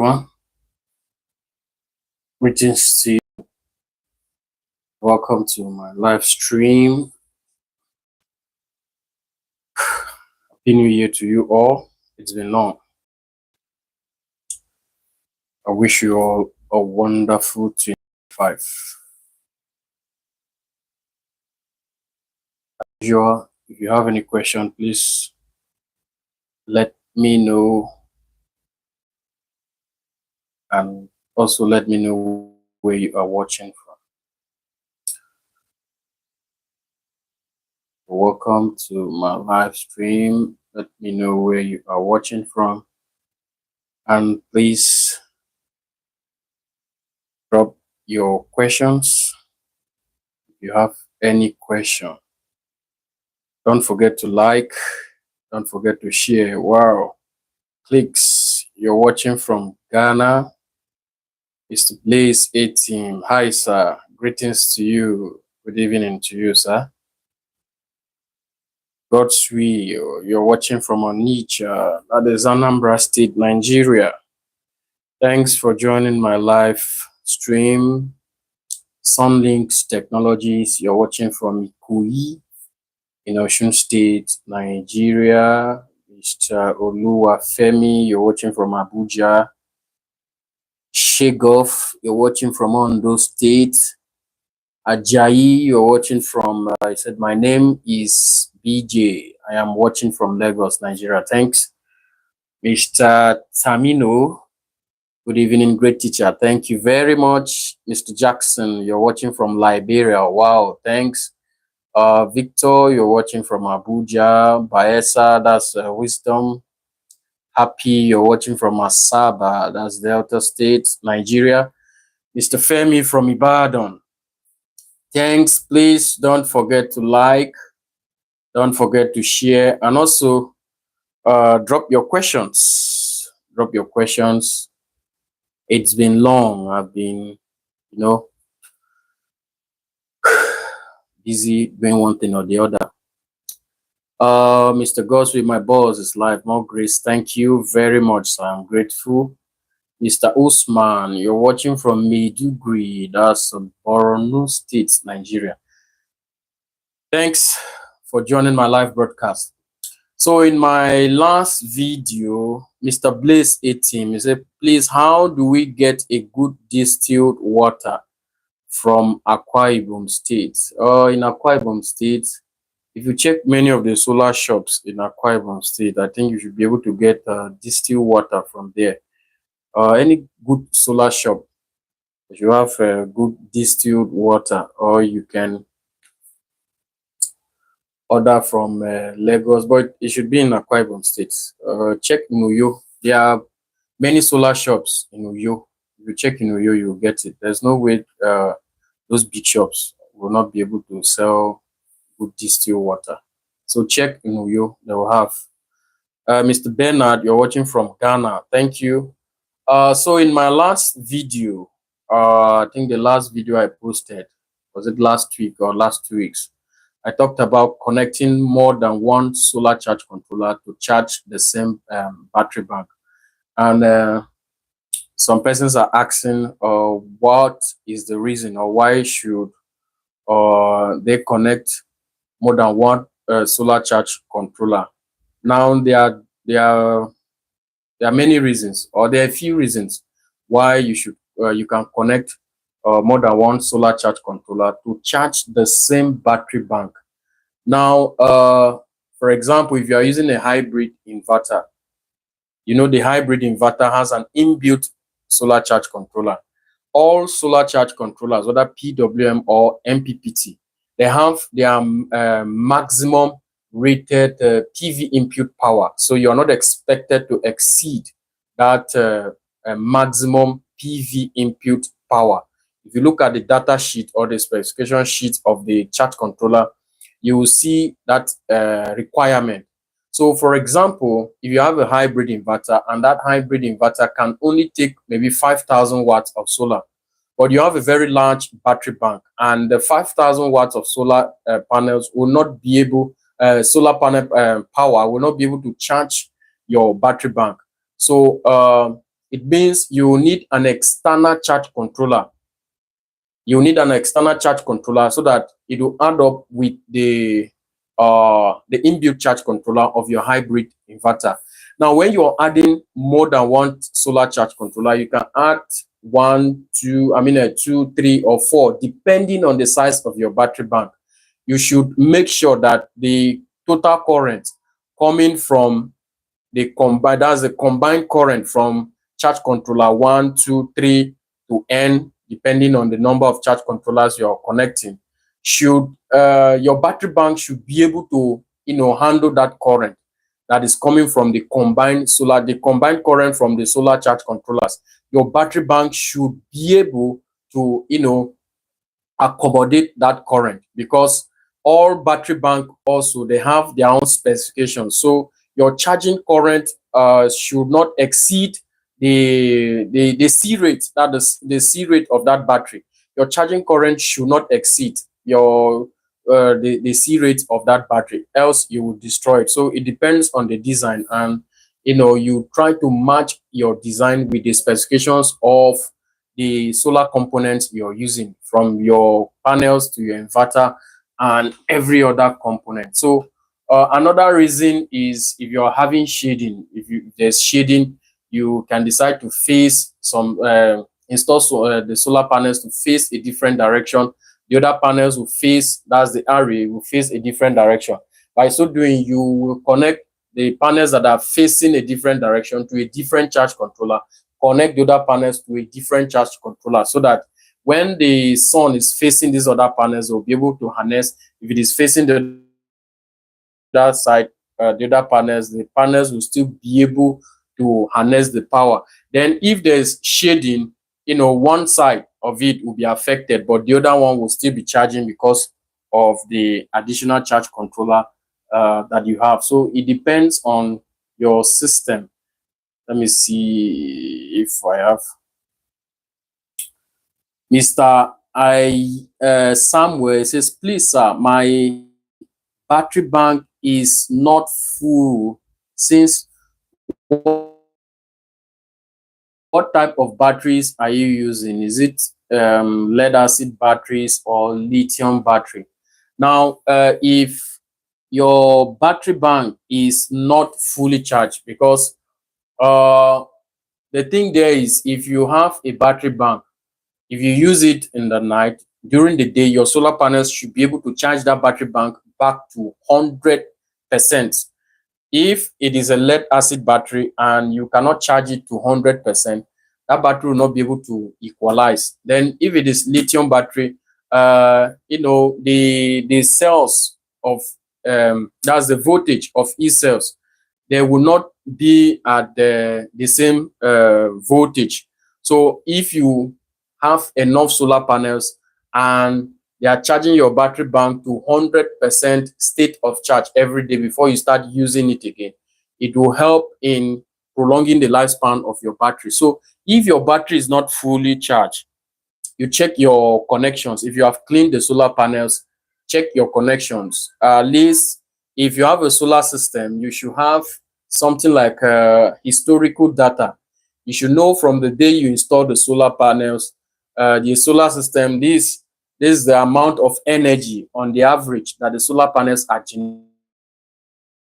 everyone. Greetings to you. Welcome to my live stream. Happy New Year to you all. It's been long. I wish you all a wonderful 25. As usual, if you have any question, please let me know, and also let me know where you are watching from. Welcome to my live stream. Let me know where you are watching from, and please drop your questions. If you have any question, don't forget to like, don't forget to share. Wow, clicks. You're watching from Ghana. It's the Blaze A team. Hi, sir. Greetings to you. Good evening to you, sir. God's will. You're watching from Onitsha. That is Anambra State, Nigeria. Thanks for joining my live stream. Sunlinks Technologies. You're watching from Ikoyi in Osun State, Nigeria. Mr. Oluwafemi, you're watching from Abuja. Shegoff, you're watching from Ondo State. Ajayi, you're watching from, I said, my name is BJ. I am watching from Lagos, Nigeria. Thanks. Mr. Tamino, good evening, great teacher. Thank you very much. Mr. Jackson, you're watching from Liberia. Wow, thanks. Victor, you're watching from Abuja. Baesa, that's Wisdom. Happy, you're watching from Asaba, that's Delta State, Nigeria. Mr. Femi from Ibadan. Thanks. Please don't forget to like, don't forget to share, and also drop your questions. Drop your questions. It's been long. I've been, busy doing one thing or the other. Mr. Gosby, my boss, is live. More grace. Thank you very much, sir. I'm grateful. Mr. Usman, you're watching from Maiduguri, that's Borno State, Nigeria. Thanks for joining my live broadcast. So in my last video, Mr. Blaze A team, he said, please, how do we get a good distilled water from Akwa Ibom State? In Akwa Ibom State, if you check many of the solar shops in Akwa Ibom State, I think you should be able to get distilled water from there. Any good solar shop, if you have good distilled water, or you can order from Lagos, but it should be in Akwa Ibom State. Check in Uyo. There are many solar shops in Uyo. If you check in Uyo, you'll get it. There's no way those big shops will not be able to sell good distilled water. So check in Uyo, they will have. Mr. Bernard, you're watching from Ghana. Thank you. So in my last video, I think the last video I posted, was it last week or last 2 weeks? I talked about connecting more than one solar charge controller to charge the same battery bank. And some persons are asking what is the reason, or why should they connect more than one solar charge controller. Now there are many reasons, or there are a few reasons why you can connect more than one solar charge controller to charge the same battery bank. Now, for example, if you are using a hybrid inverter, the hybrid inverter has an inbuilt solar charge controller. All solar charge controllers, whether PWM or MPPT, they have their maximum rated PV input power. So you're not expected to exceed that maximum PV input power. If you look at the data sheet or the specification sheet of the charge controller, you will see that requirement. So for example, if you have a hybrid inverter and that hybrid inverter can only take maybe 5,000 watts of solar, but you have a very large battery bank, and the 5,000 watts of solar panels will not be able, solar panel power will not be able to charge your battery bank. So it means you need an external charge controller. You need an external charge controller so that it will add up with the inbuilt charge controller of your hybrid inverter. Now, when you are adding more than one solar charge controller, you can add one, two, two, three, or four, depending on the size of your battery bank. You should make sure that the total current coming from the combined, that's the combined current from charge controller 1, 2, 3 to N, depending on the number of charge controllers you're connecting, should your battery bank should be able to handle that current that is coming from the combined current from the solar charge controllers. Your battery bank should be able to accommodate that current, because all battery bank also, they have their own specifications. So your charging current should not exceed the C rate, that is the C rate of that battery. Your charging current should not exceed your the C rate of that battery, else you will destroy it. So it depends on the design, and you try to match your design with the specifications of the solar components you're using, from your panels to your inverter and every other component. So another reason is if you're having shading. If there's shading, you can decide to face install the solar panels to face a different direction. The other panels will face, that's the array, will face a different direction. By so doing, you will connect the panels that are facing a different direction to a different charge controller, connect the other panels to a different charge controller, so that when the sun is facing these other panels, they'll be able to harness. If it is facing the other side, the other panels, the panels will still be able to harness the power. Then if there's shading, one side of it will be affected, but the other one will still be charging because of the additional charge controller that you have. So it depends on your system. Let me see if I have Mr. Samuel says, please, sir, my battery bank is not full. Since what type of batteries are you using? Is it lead acid batteries or lithium battery? Now, if your battery bank is not fully charged, because the thing there is, if you have a battery bank, if you use it in the night, during the day, your solar panels should be able to charge that battery bank back to 100%. If it is a lead acid battery and you cannot charge it to 100%, that battery will not be able to equalize. Then if it is lithium battery, the cells of that's the voltage of E cells, they will not be at the same voltage. So if you have enough solar panels and they are charging your battery bank to 100% state of charge every day before you start using it again, it will help in prolonging the lifespan of your battery. So if your battery is not fully charged, you check your connections. If you have cleaned the solar panels, check your connections. At least if you have a solar system, you should have something like historical data. You should know from the day you install the solar panels, the solar system, this is the amount of energy on the average that the solar panels are generating.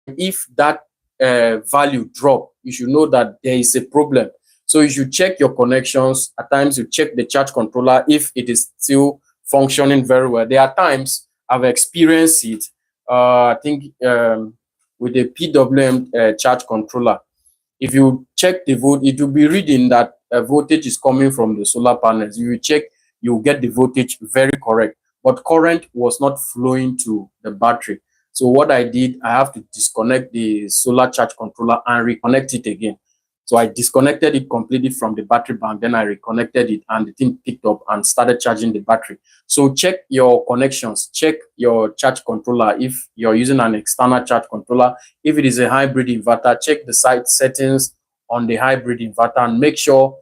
If that value drop, you should know that there is a problem. So you should check your connections. At times, you check the charge controller if it is still functioning very well. There are times I've experienced it. I think with the PWM charge controller, if you check the voltage, it will be reading that voltage is coming from the solar panels. If you check, you get the voltage very correct, but current was not flowing to the battery. So what I did, I have to disconnect the solar charge controller and reconnect it again. So I disconnected it completely from the battery bank, then I reconnected it, and the thing picked up and started charging the battery. So check your connections, check your charge controller if you're using an external charge controller. If it is a hybrid inverter, check the site settings on the hybrid inverter and make sure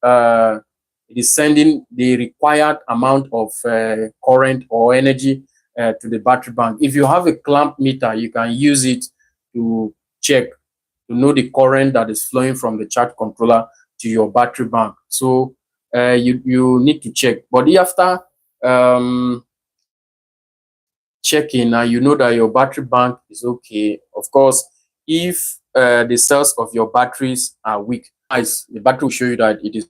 it is sending the required amount of current or energy to the battery bank. If you have a clamp meter, you can use it to check, to know the current that is flowing from the charge controller to your battery bank. So you need to check. But after checking and you know that your battery bank is okay, of course, if the cells of your batteries are weak, the battery will show you that it is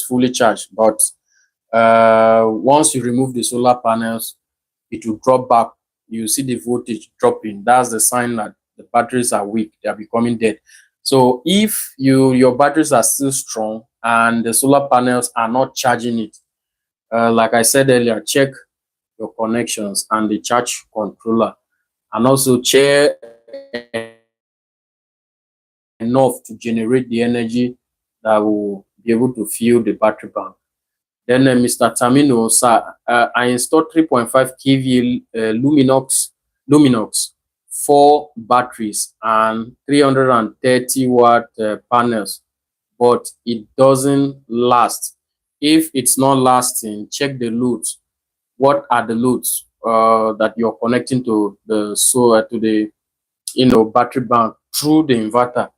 fully charged. But once you remove the solar panels, it will drop back. You see the voltage dropping. That's the sign that the batteries are weak, they are becoming dead. So if your batteries are still strong and the solar panels are not charging it, like I said earlier, check your connections and the charge controller, and also check enough to generate the energy that will be able to fuel the battery bank. Then Mr. Tamino, sir, I installed 3.5 kVA Luminox 4 batteries and 330 watt panels, but it doesn't last. If it's not lasting, check the loads. What are the loads that you're connecting to the solar, to the battery bank through the inverter?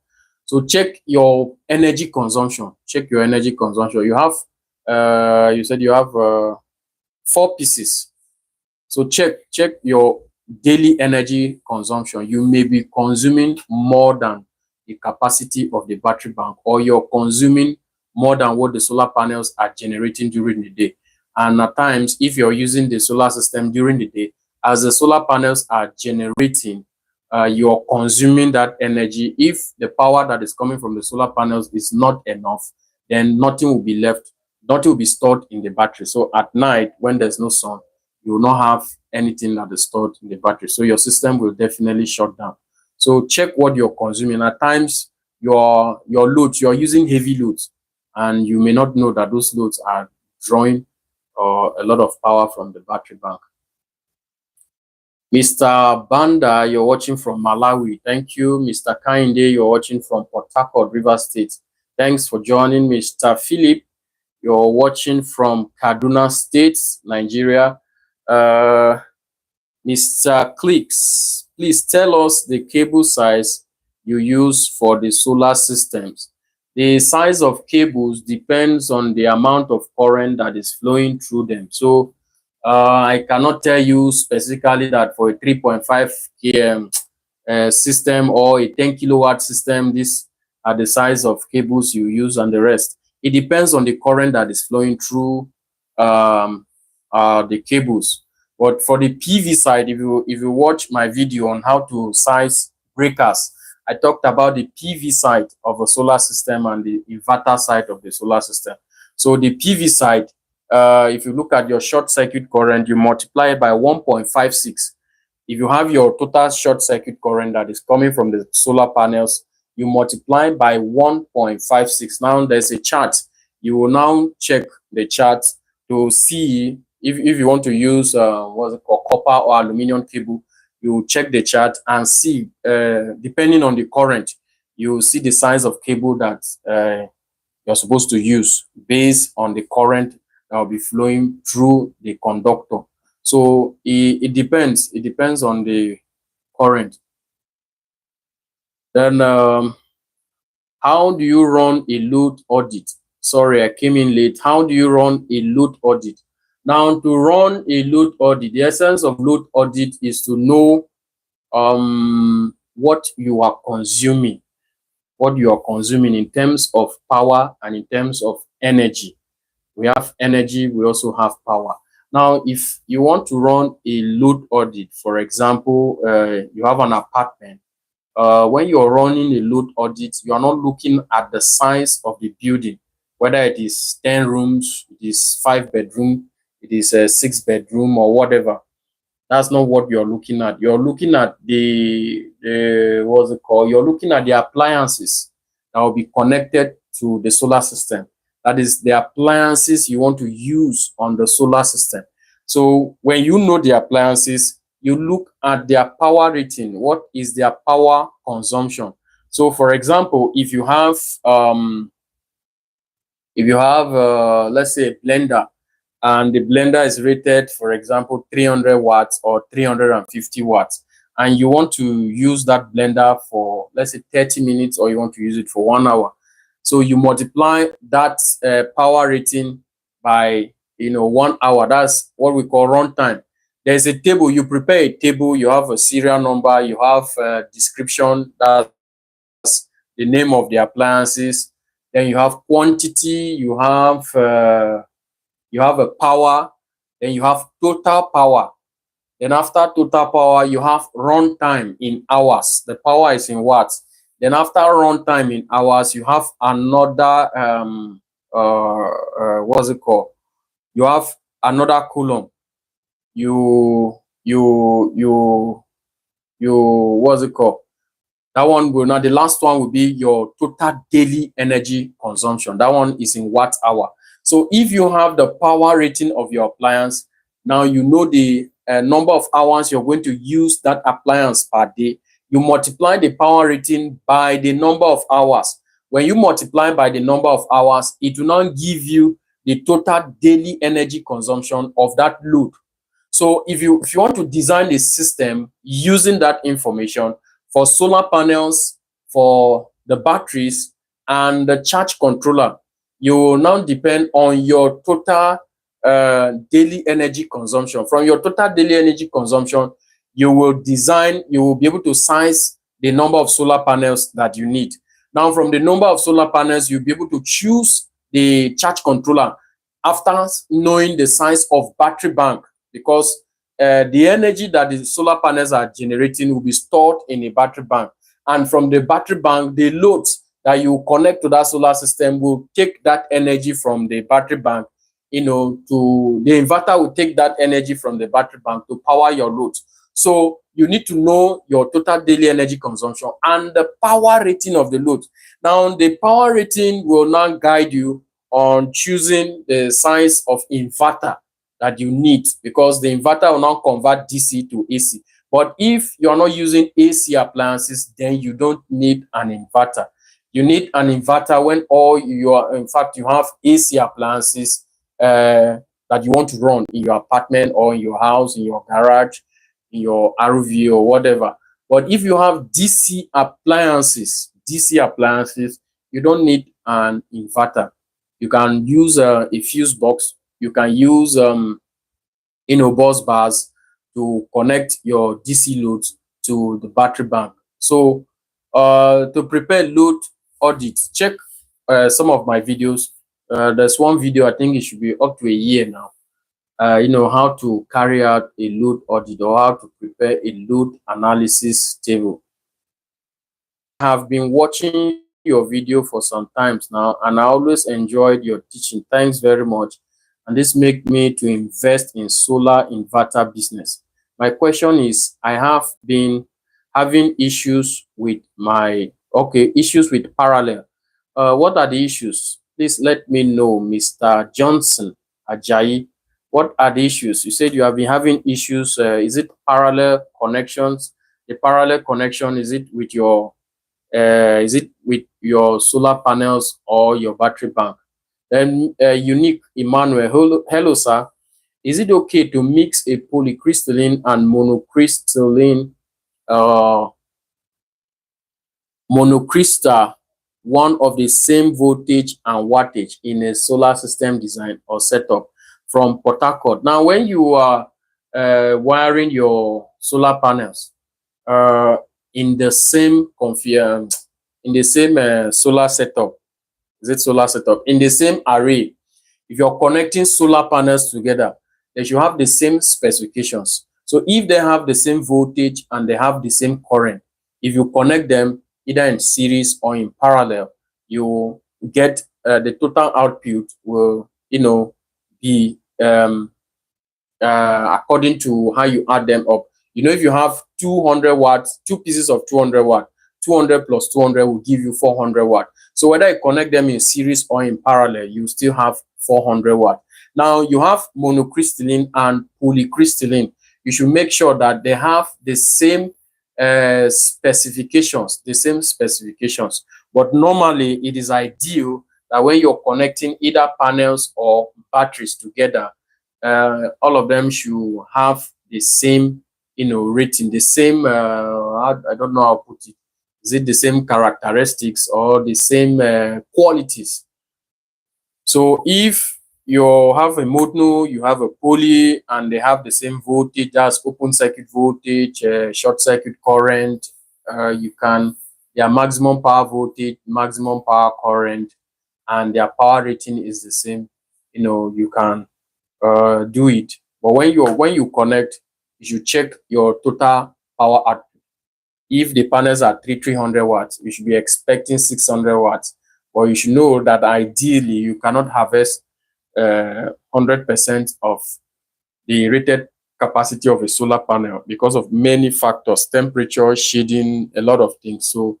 So check your energy consumption. Check your energy consumption. You have you said you have 4 pieces. So check your daily energy consumption. You may be consuming more than the capacity of the battery bank, or you're consuming more than what the solar panels are generating during the day. And at times, if you're using the solar system during the day, as the solar panels are generating, you're consuming that energy. If the power that is coming from the solar panels is not enough, then nothing will be left, nothing will be stored in the battery. So at night, when there's no sun, you will not have anything that is stored in the battery. So your system will definitely shut down. So check what you're consuming. At times, your loads, you're using heavy loads, and you may not know that those loads are drawing a lot of power from the battery bank. Mr. Banda, you're watching from Malawi. Thank you. Mr. Kainde, you're watching from Port Harcourt, River State. Thanks for joining. Mr. Philip, you're watching from Kaduna State, Nigeria. Mr. Clicks, please tell us the cable size you use for the solar systems. The size of cables depends on the amount of current that is flowing through them. So I cannot tell you specifically that for a 3.5 km system or a 10 kilowatt system, these are the size of cables you use and the rest. It depends on the current that is flowing through the cables. But for the PV side, if you watch my video on how to size breakers, I talked about the PV side of a solar system and the inverter side of the solar system. So the PV side, if you look at your short circuit current, you multiply it by 1.56. If you have your total short circuit current that is coming from the solar panels, you multiply by 1.56. Now there's a chart. You will now check the chart to see if you want to use what's it called, copper or aluminum cable. You check the chart and see, depending on the current, you see the size of cable that you're supposed to use based on the current that will be flowing through the conductor. So it depends. It depends on the current. Then how do you run a load audit? Sorry, I came in late. How do you run a load audit? Now, to run a load audit, the essence of load audit is to know what you are consuming, in terms of power and in terms of energy. We have energy, we also have power. Now, if you want to run a load audit, for example, you have an apartment. When you're running a load audit, you are not looking at the size of the building, whether it is 10 rooms, it is 5 bedroom, it is a 6 bedroom or whatever. That's not what you're looking at. You're looking at the what's it called? You're looking at the appliances that will be connected to the solar system. That is the appliances you want to use on the solar system. So when you know the appliances, you look at their power rating. What is their power consumption? So for example, if you have let's say a blender, and the blender is rated, for example, 300 watts or 350 watts, and you want to use that blender for, let's say, 30 minutes, or you want to use it for 1 hour, So you multiply that power rating by 1 hour. That's what we call runtime. There's a table. You prepare a table. You have a serial number. You have a description. That's the name of the appliances. Then you have quantity. You have a power. Then you have total power. Then after total power, you have runtime in hours. The power is in watts. Then after runtime in hours, you have another what's it called? You have another column. You what's it called? That one will not. The last one will be your total daily energy consumption. That one is in watt hour. So if you have the power rating of your appliance, now you know the number of hours you're going to use that appliance per day. You multiply the power rating by the number of hours. When you multiply by the number of hours, it will now give you the total daily energy consumption of that load. So if you want to design a system using that information for solar panels, for the batteries, and the charge controller, you will now depend on your total daily energy consumption. From your total daily energy consumption, you will be able to size the number of solar panels that you need. Now, from the number of solar panels, you'll be able to choose the charge controller after knowing the size of battery bank, because the energy that the solar panels are generating will be stored in a battery bank. And from the battery bank, the loads that you connect to that solar system will take that energy from the battery bank, to the inverter will take that energy from the battery bank to power your loads. So you need to know your total daily energy consumption and the power rating of the load. Now, the power rating will now guide you on choosing the size of inverter that you need, because the inverter will now convert DC to AC. But if you are not using AC appliances, then you don't need an inverter. You need an inverter when you have AC appliances that you want to run in your apartment or in your house, in your garage, in your RV or whatever. But if you have DC appliances, you don't need an inverter. You can use a fuse box. You can use bus bars to connect your DC loads to the battery bank. So to prepare load audit, check some of my videos. There's one video, I think it should be up to a year now. How to carry out a load audit or how to prepare a load analysis table. I have been watching your video for some times now, and I always enjoyed your teaching. Thanks very much. And this make me to invest in solar inverter business. My question is, I have been having issues with issues with parallel. What are the issues? Please let me know, Mr. Johnson Ajayi. What are the issues? You said you have been having issues. Is it parallel connections? The parallel connection, is it with your solar panels or your battery bank? Then Unique Emmanuel, hello sir. Is it okay to mix a polycrystalline and monocrystal one of the same voltage and wattage in a solar system design or setup from Port Harcourt? Now, when you are wiring your solar panels in the same solar setup, in the same array, if you're connecting solar panels together, they should have the same specifications. So if they have the same voltage and they have the same current, if you connect them either in series or in parallel, you get the total output will be according to how you add them up. If you have 200 watts, two pieces of 200 watt, 200 plus 200 will give you 400 watt. So whether you connect them in series or in parallel, you still have 400 watt. Now you have monocrystalline and polycrystalline. You should make sure that they have the same specifications, But normally it is ideal that when you're connecting either panels or batteries together, all of them should have the same rating, the same I don't know how to put it, Is it the same characteristics or the same qualities? So if you have a mono, you have a poly, and they have the same voltage, that's open circuit voltage, short circuit current, you can, their maximum power voltage, maximum power current, and their power rating is the same, you can do it. But when you connect, you should check your total power output. If the panels are 300 watts, you should be expecting 600 watts. But you should know that ideally you cannot harvest 100% of the rated capacity of a solar panel because of many factors, temperature, shading, a lot of things. So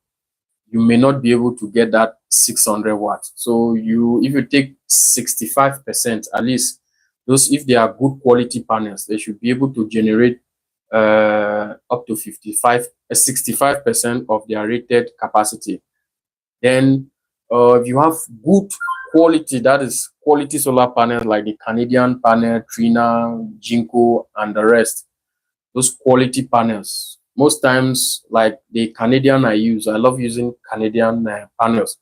you may not be able to get that 600 watts. So if you take 65%, at least those, if they are good quality panels, they should be able to generate up to 65% of their rated capacity. Then if you have good quality, that is quality solar panels like the Canadian panel, Trina, Jinko, and the rest, those quality panels, most times, like the Canadian I love using Canadian panels.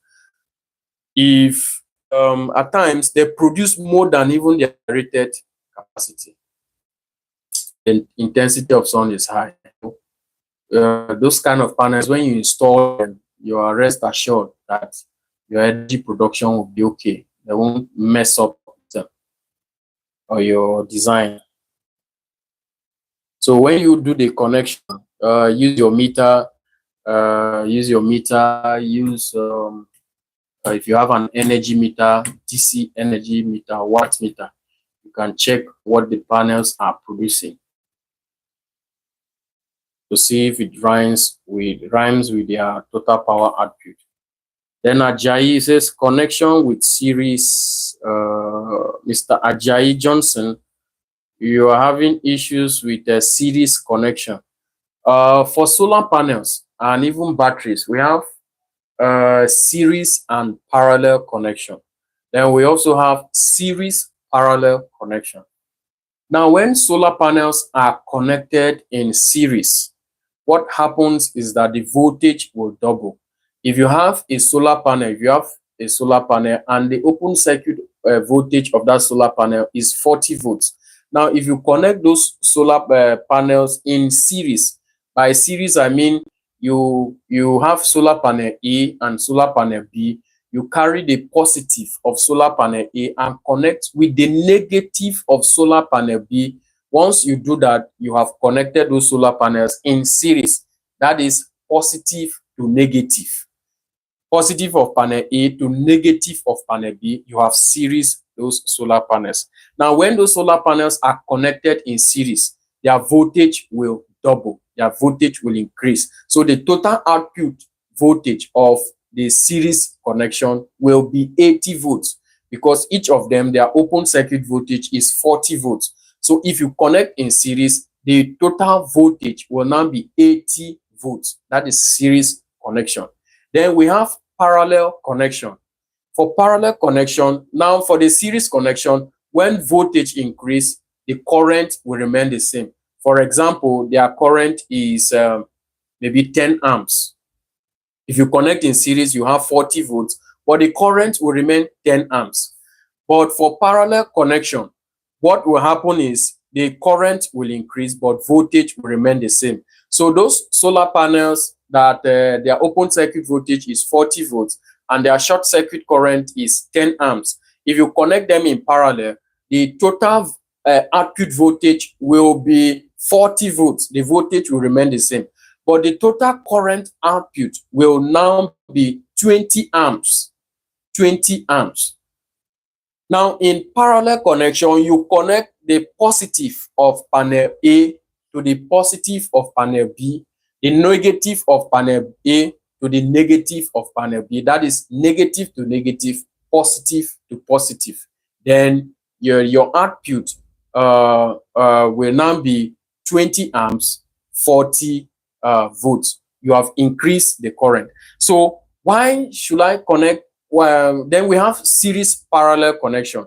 If at times they produce more than even their rated capacity, the intensity of sun is high. Those kind of panels, when you install them, you are rest assured that your energy production will be okay. They won't mess up them or your design. So when you do the connection, use your meter, if you have an energy meter, DC energy meter, watt meter, you can check what the panels are producing to see if it rhymes with their total power output. Then Ajayi says connection with series. Mr. Ajayi Johnson, you are having issues with the series connection. For solar panels and even batteries, we have series and parallel connection. Then we also have series parallel connection. Now, when solar panels are connected in series, what happens is that the voltage will double. If you have a solar panel, and the open circuit voltage of that solar panel is 40 volts. Now, if you connect those solar panels in series, by series I mean you have solar panel A and solar panel B. You carry the positive of solar panel A and connect with the negative of solar panel B. Once you do that, you have connected those solar panels in series. That is positive to negative. Positive of panel A to negative of panel B, you have series those solar panels. Now, when those solar panels are connected in series, their voltage will double, their voltage will increase. So the total output voltage of the series connection will be 80 volts because each of them, their open circuit voltage is 40 volts. So if you connect in series, the total voltage will now be 80 volts. That is series connection. Then we have parallel connection. For parallel connection, now for the series connection, when voltage increase, the current will remain the same. For example, their current is maybe 10 amps. If you connect in series, you have 40 volts, but the current will remain 10 amps. But for parallel connection, what will happen is the current will increase, but voltage will remain the same. So those solar panels that their open circuit voltage is 40 volts and their short circuit current is 10 amps. If you connect them in parallel, the total output voltage will be 40 volts. The voltage will remain the same. But the total current output will now be 20 amps. 20 amps. Now, in parallel connection, you connect the positive of panel A to the positive of panel B, the negative of panel A to the negative of panel B. That is negative to negative, positive to positive. Then your output will now be 20 amps, 40 volts. You have increased the current. So why should I connect? Well, then we have series parallel connection.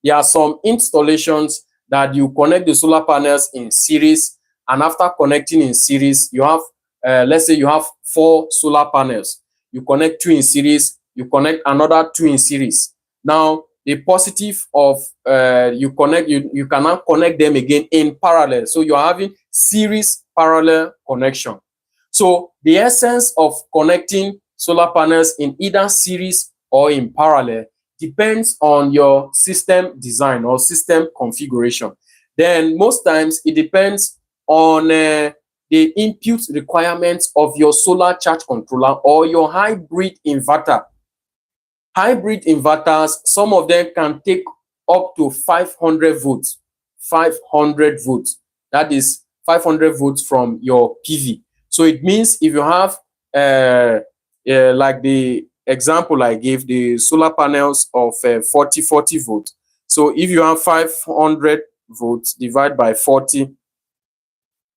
There are some installations that you connect the solar panels in series, and after connecting in series, you have let's say you have 4 solar panels. You connect 2 in series, you connect another 2 in series. Now, the positive of you can now connect them again in parallel. So you're having series parallel connection. So the essence of connecting solar panels in either series or in parallel depends on your system design or system configuration. Then most times it depends on the input requirements of your solar charge controller or your hybrid inverter. Hybrid inverters, some of them can take up to 500 volts. 500 volts. That is 500 volts from your PV. So it means if you have, like the example I gave, the solar panels of 40 volts. So if you have 500 volts divided by 40,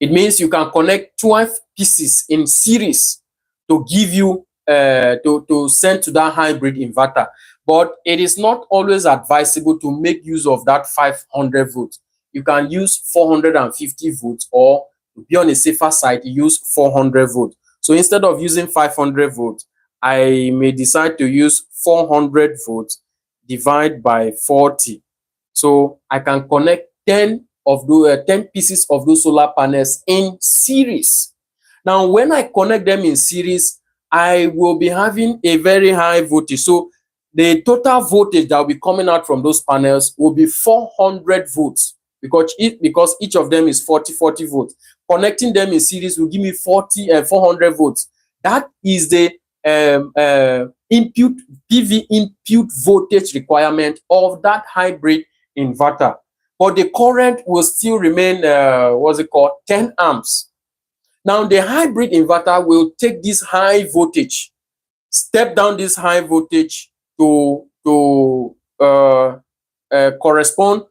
it means you can connect 12 pieces in series to give you to send to that hybrid inverter. But it is not always advisable to make use of that 500 volts. You can use 450 volts, or to be on a safer side, use 400 volts. So instead of using 500 volts, I may decide to use 400 volts divided by 40. So I can connect 10 of those 10 pieces of those solar panels in series. Now, when I connect them in series, I will be having a very high voltage. So the total voltage that will be coming out from those panels will be 400 volts because each of them is 40 volts. Connecting them in series will give me 400 volts. That is the input PV input voltage requirement of that hybrid inverter. But the current will still remain 10 amps. Now the hybrid inverter will take this high voltage, step down this high voltage to correspond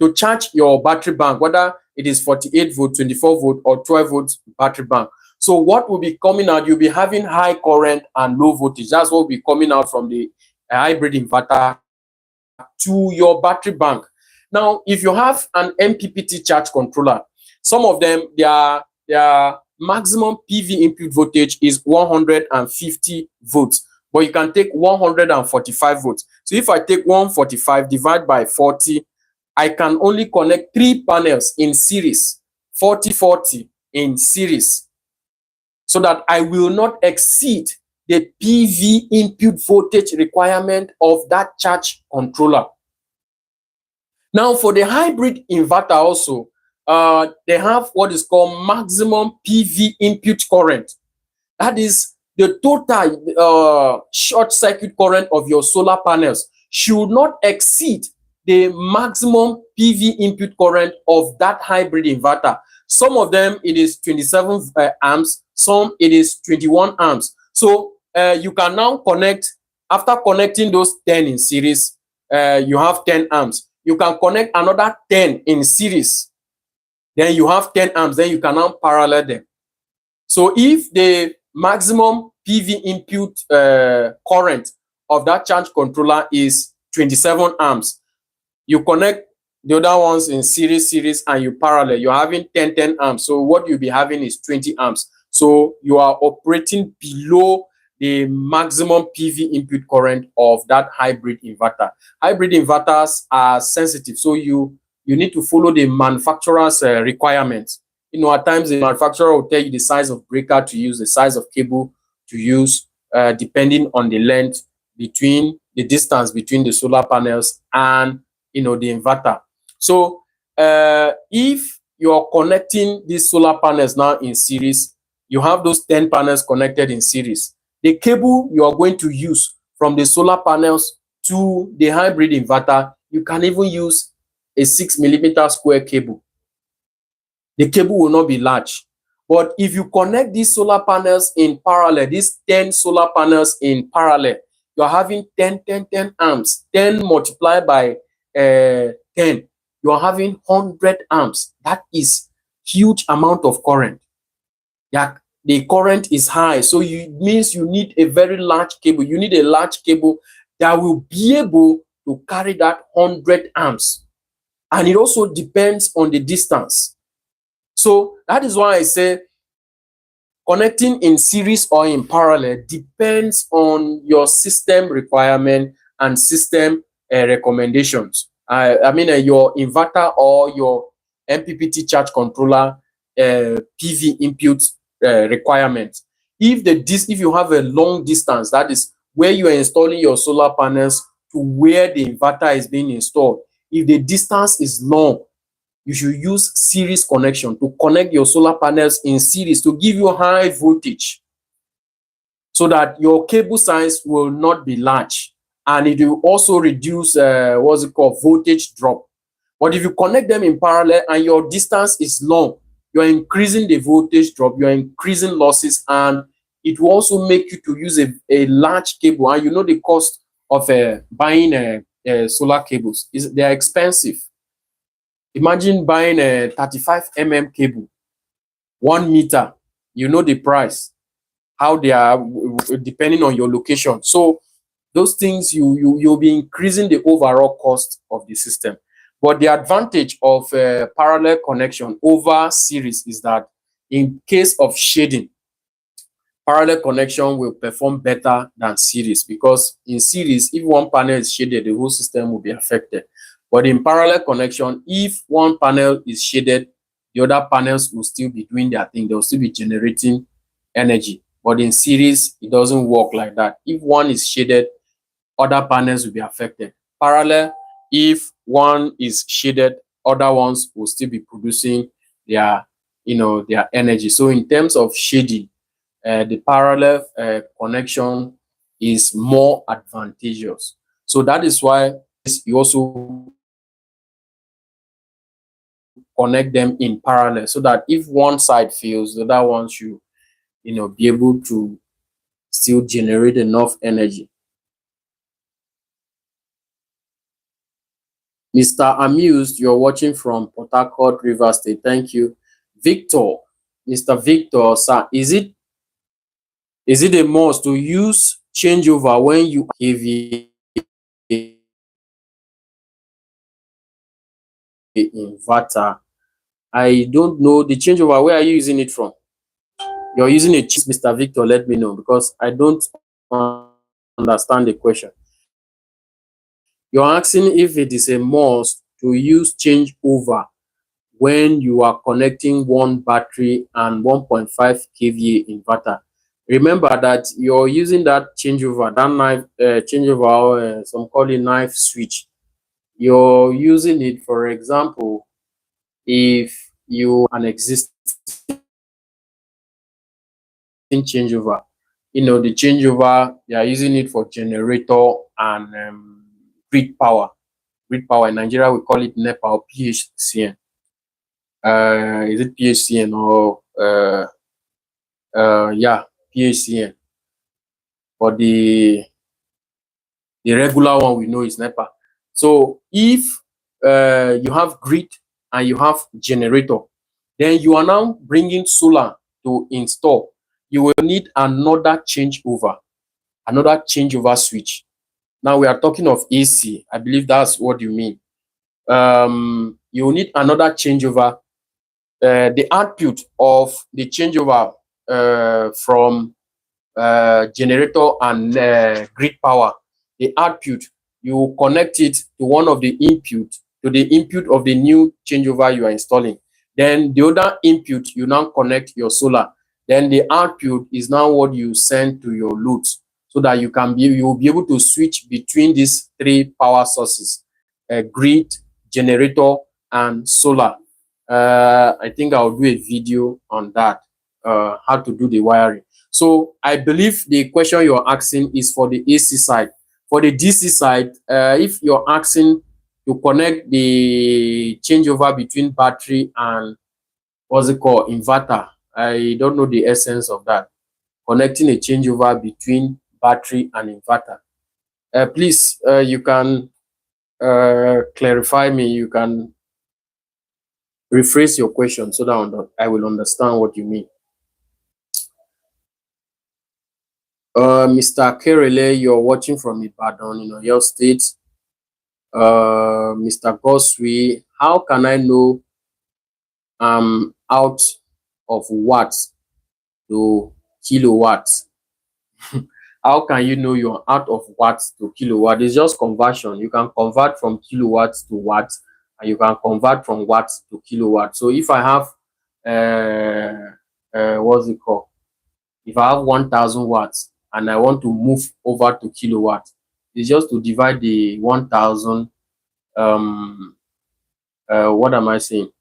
to charge your battery bank, whether it is 48 volt, 24 volt, or 12 volts battery bank. So what will be coming out, you'll be having high current and low voltage. That's what will be coming out from the hybrid inverter to your battery bank. Now, if you have an MPPT charge controller, some of them, their maximum PV input voltage is 150 volts, but you can take 145 volts. So if I take 145 divided by 40, I can only connect 3 panels in series, 40 in series, so that I will not exceed the PV input voltage requirement of that charge controller. Now, for the hybrid inverter also, they have what is called maximum PV input current. That is the total short circuit current of your solar panels should not exceed the maximum PV input current of that hybrid inverter. Some of them, it is 27 amps, some it is 21 amps. So you can now connect, after connecting those 10 in series, you have 10 amps. You can connect another 10 in series. Then you have 10 amps. Then you can now parallel them. So if the maximum PV input current of that charge controller is 27 amps, you connect the other ones in series, and you parallel. You're having 10 amps. So what you'll be having is 20 amps. So you are operating below the maximum PV input current of that hybrid inverter. Hybrid inverters are sensitive, so you need to follow the manufacturer's requirements. You know, at times the manufacturer will tell you the size of breaker to use, the size of cable to use, depending on the length between the distance between the solar panels and the inverter. So if you are connecting these solar panels now in series, you have those 10 panels connected in series. The cable you are going to use from the solar panels to the hybrid inverter, you can even use a 6mm square cable. The cable will not be large. But if you connect these solar panels in parallel, these 10 solar panels in parallel, you're having 10 amps. 10 multiplied by 10, you're having 100 amps. That is huge amount of current. Yeah, the current is high, so it means you need a very large cable. You need a large cable that will be able to carry that 100 amps. And it also depends on the distance. So that is why I say Connecting in series or in parallel depends on your system requirement and system recommendations. Your inverter or your MPPT charge controller PV input requirements. If you have a long distance, that is where you are installing your solar panels to where the inverter is being installed. If the distance is long, you should use series connection to connect your solar panels in series to give you high voltage, so that your cable size will not be large, and it will also reduce voltage drop. But if you connect them in parallel and your distance is long, you're increasing the voltage drop, you're increasing losses, and it will also make you to use a large cable. And you know the cost of buying solar cables is they are expensive. Imagine buying a 35 cable, 1 meter. You know the price, how they are depending on your location. So those things you'll be increasing the overall cost of the system. But the advantage of parallel connection over series is that in case of shading, parallel connection will perform better than series, because in series, if one panel is shaded, the whole system will be affected. But in parallel connection, if one panel is shaded, the other panels will still be doing their thing. They'll still be generating energy. But in series, it doesn't work like that. If one is shaded, other panels will be affected. Parallel, if one is shaded, other ones will still be producing their energy. So in terms of shading, the parallel connection is more advantageous. So that is why you also connect them in parallel, so that if one side fails, the other one should be able to still generate enough energy. Mr. Amused, you're watching from Port Harcourt, Rivers State. Thank you. Victor, Mr. Victor, sir, is it a must to use changeover when you have a inverter? I don't know the changeover. Where are you using it from? You're using a chip, Mr. Victor. Let me know, because I don't understand the question. You're asking if it is a must to use changeover when you are connecting one battery and 1.5 kVA inverter. Remember that you're using that changeover, that knife changeover, some call it knife switch. You're using it, for example, if you an existing changeover, the changeover, they are using it for generator and grid power. Grid power in Nigeria, we call it NEPA or PHCN. Is it PHCN or yeah, PHCN? But the regular one we know is NEPA. So if you have grid and you have generator, then you are now bringing solar to install. You will need another changeover switch. Now we are talking of AC. I believe that's what you mean. You will need another changeover. The output of the changeover from generator and grid power, the output, you connect it to one of the input, to the input of the new changeover you are installing. Then the other input, you now connect your solar. Then the output is now what you send to your loads, so that you will be able to switch between these three power sources: grid, generator, and solar. I think I'll do a video on that, how to do the wiring. So I believe the question you're asking is for the AC side. For the DC side, if you're asking to connect the changeover between battery and what's it called, inverter, I don't know the essence of that. Connecting a changeover between battery and inverter. Please, you can clarify me. You can rephrase your question so that I will understand what you mean. Mr. Kerele, you're watching from Ibadan in Oyo State. Mr. Goswe, how can I know I'm out of watts to kilowatts. How can you know you're out of watts to kilowatt? It's just conversion. You can convert from kilowatts to watts, and you can convert from watts to kilowatts. So if I have what's it called? If I have 1000 watts and I want to move over to kilowatts, it's just to divide the 1000. What am I saying?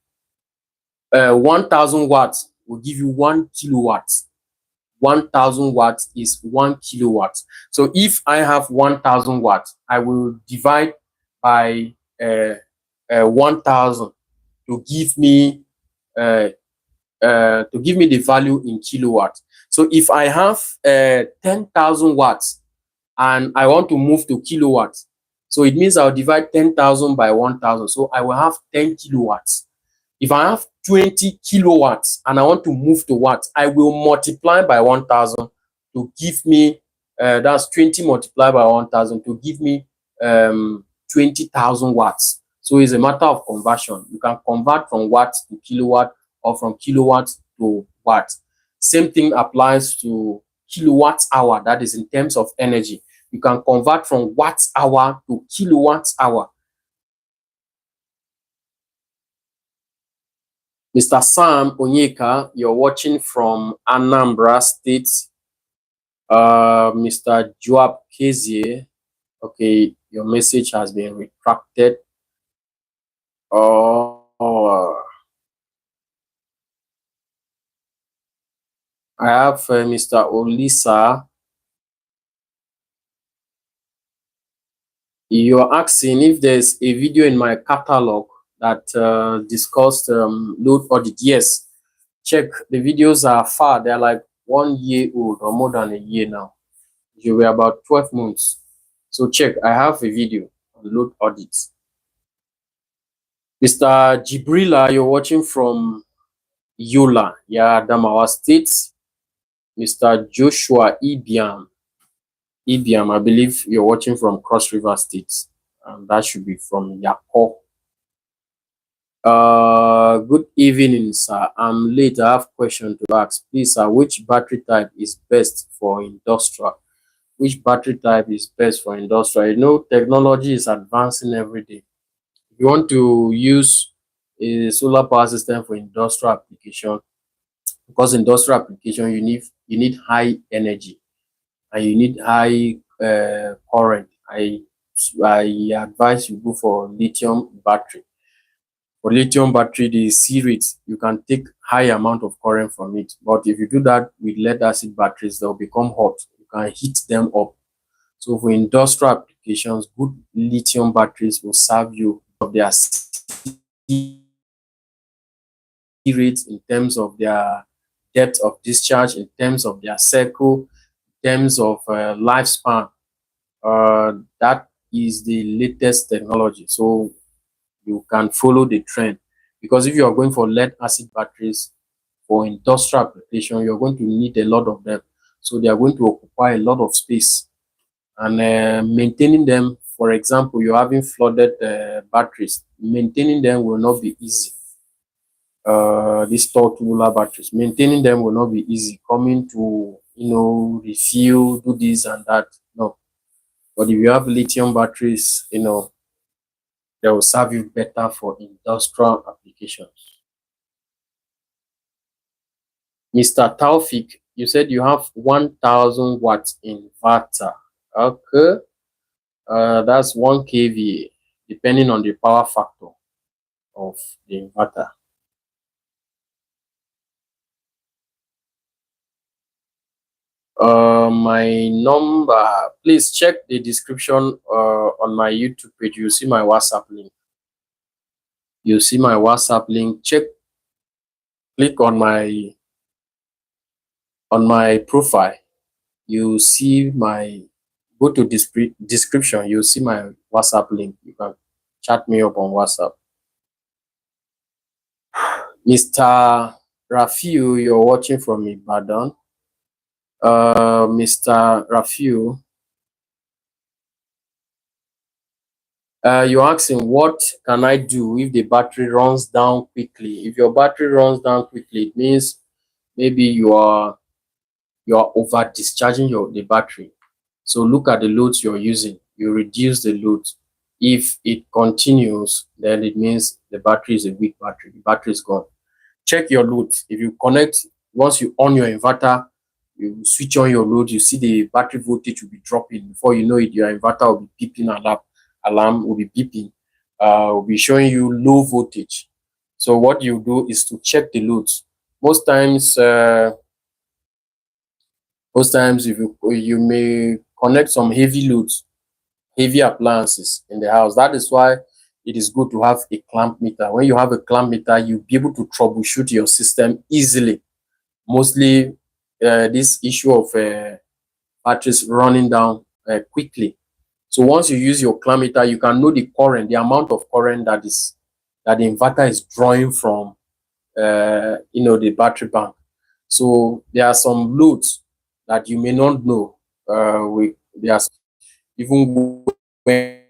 1000 watts will give you 1 kilowatt. 1000 watts is 1 kilowatt. So if I have 1000 watts, I will divide by 1000 to give me the value in kilowatt. So if I have 10,000 watts and I want to move to kilowatts, so it means I'll divide 10,000 by 1000. So I will have 10 kilowatts. If I have 20 kilowatts and I want to move to watts, I will multiply by 1000 to give me, that's 20 multiplied by 1000 to give me 20,000 watts. So it's a matter of conversion. You can convert from watts to kilowatt or from kilowatt to watt. Same thing applies to kilowatt hour, that is in terms of energy. You can convert from watt hour to kilowatt hour. Mr. Sam Onyeka, you're watching from Anambra State. Mr. Joab Kezie, okay, your message has been retracted. I have Mr. Olisa. You're asking if there's a video in my catalog that discussed load audit. Yes, check. The videos are far. They're like 1 year old or more than a year now. You were about 12 months. So check. I have a video on load audits. Mr. Jibrila, you're watching from Yola, Adamawa State. Mr. Joshua Ibiam, I believe you're watching from Cross River State. That should be from Yako. Good evening, sir. I'm late. I have a question to ask. Please, sir, which battery type is best for industrial? Which battery type is best for industrial? You know, technology is advancing every day. If you want to use a solar power system for industrial application, because industrial application you need high energy and you need high current. I advise you go for lithium battery. For lithium battery, the C rate, you can take high amount of current from it. But if you do that with lead acid batteries, they'll become hot. You can heat them up. So for industrial applications, good lithium batteries will serve you of their C rates, in terms of their depth of discharge, in terms of their cycle, in terms of lifespan. That is the latest technology. So you can follow the trend, because if you are going for lead acid batteries for industrial application, you're going to need a lot of them. So they are going to occupy a lot of space, and maintaining them, for example, you're having flooded batteries, maintaining them will not be easy. These tubular batteries, maintaining them will not be easy. Coming to, refuel, do this and that, no. But if you have lithium batteries, they will serve you better for industrial applications. Mr. Taufik, you said you have 1000 watts inverter. Okay. That's 1 kVA, depending on the power factor of the inverter. My number, please check the description on my YouTube page. You see my WhatsApp link. You see my WhatsApp link. Click on my profile. You see go to description. You see my WhatsApp link. You can chat me up on WhatsApp. Mr. Rafiu, you're watching from Ibadan. Mr. Rafiu, you're asking, what can I do if the battery runs down quickly? If your battery runs down quickly, it means maybe you are you are over discharging the battery. So look at the loads you're using. You reduce the load. If it continues, then it means the battery is a weak battery. The battery is gone. Check your loads. If you connect, once you on your inverter, you switch on your load, you see the battery voltage will be dropping. Before you know it, your inverter will be beeping, alarm will be beeping, will be showing you low voltage. So what you do is to check the loads. Most times, if you may connect some heavy loads, heavy appliances in the house. That is why it is good to have a clamp meter. When you have a clamp meter, you'll be able to troubleshoot your system easily. Mostly this issue of batteries running down quickly. So once you use your clamp meter, you can know the current, the amount of current that the inverter is drawing from the battery bank. So there are some loads that you may not know. Even when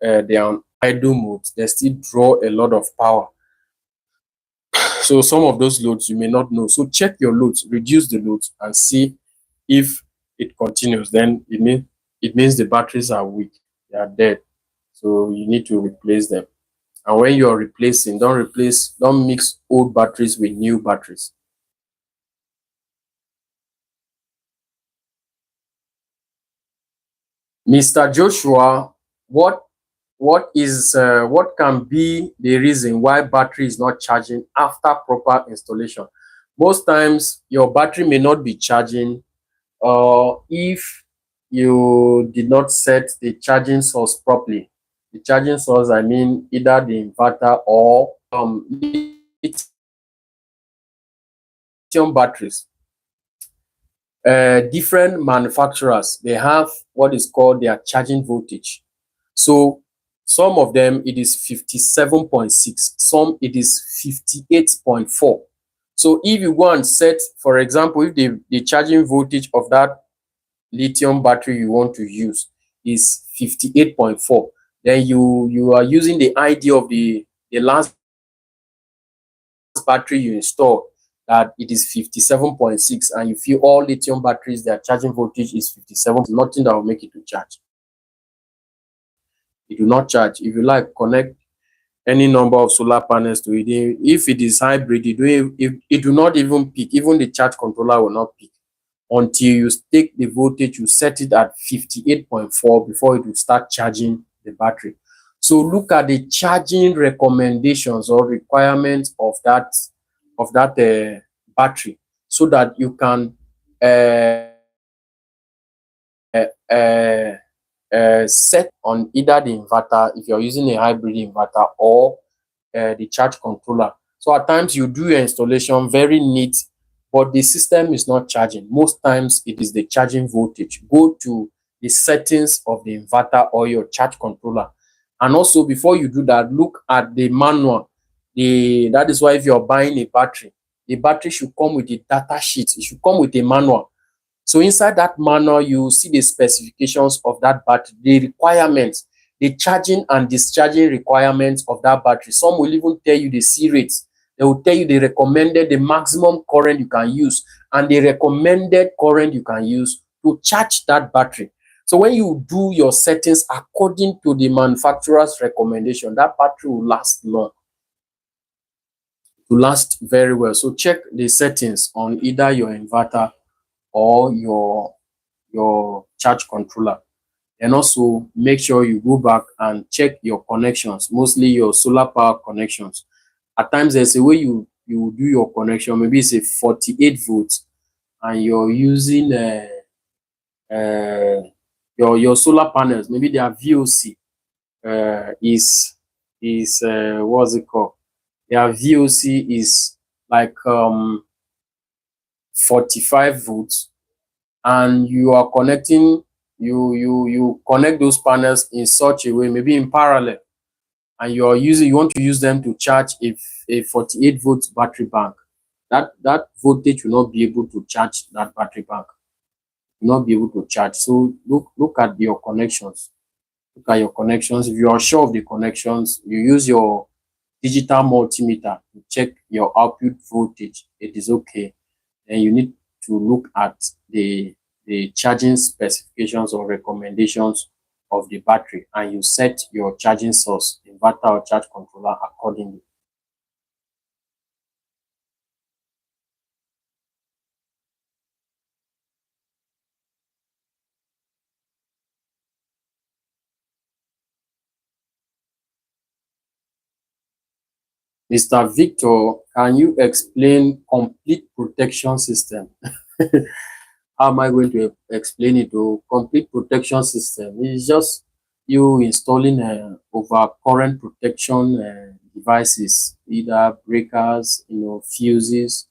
they are on idle mode, they still draw a lot of power. So some of those loads you may not know. So check your loads, reduce the loads, and see if it continues. Then it means the batteries are weak, they are dead. So you need to replace them. And when you are replacing, don't mix old batteries with new batteries. Mr. Joshua, what can be the reason why battery is not charging after proper installation? Most times your battery may not be charging, or if you did not set the charging source properly. The charging source, I mean either the inverter or lithium batteries. Different manufacturers, they have what is called their charging voltage. So some of them it is 57.6, some it is 58.4. So if you go and set, for example, if the charging voltage of that lithium battery you want to use is 58.4, then you are using the ID of the last battery you install, that it is 57.6, and you feel all lithium batteries, their charging voltage is 57, nothing that will make it to charge. It will not charge. If you like, connect any number of solar panels to it. If it is hybrid, it will not even peak. Even the charge controller will not peak until you take the voltage, you set it at 58.4 before it will start charging the battery. So look at the charging recommendations or requirements of that battery, so that you can set on either the inverter, if you're using a hybrid inverter, or the charge controller. So at times you do your installation very neat, but the system is not charging. Most times it is the charging voltage. Go to the settings of the inverter or your charge controller. And also, before you do that, look at the manual. That is why if you're buying a battery, the battery should come with a data sheet. It should come with a manual. So inside that manual, you see the specifications of that battery, the requirements, the charging and discharging requirements of that battery. Some will even tell you the C rates. They will tell you the maximum current you can use, and the recommended current you can use to charge that battery. So when you do your settings according to the manufacturer's recommendation, that battery will last long, to last very well. So check the settings on either your inverter or your charge controller. And also make sure you go back and check your connections, mostly your solar power connections. At times there's a way you do your connection, maybe it's a 48 volts, and you're using your solar panels, maybe their VOC is what's it called? Their VOC is like 45 volts, and you are connecting, you connect those panels in such a way, maybe in parallel, and you want to use them to charge a 48 volts battery bank. That voltage will not be able to charge that battery bank. Will not be able to charge. So look at your connections. Look at your connections. If you are sure of the connections, you use your digital multimeter to check your output voltage. It is okay. and you need to look at the charging specifications or recommendations of the battery, and you set your charging source, inverter or charge controller accordingly. Mr. Victor, can you explain complete protection system? How am I going to explain it? To complete protection system is just you installing over current protection devices, either breakers, fuses.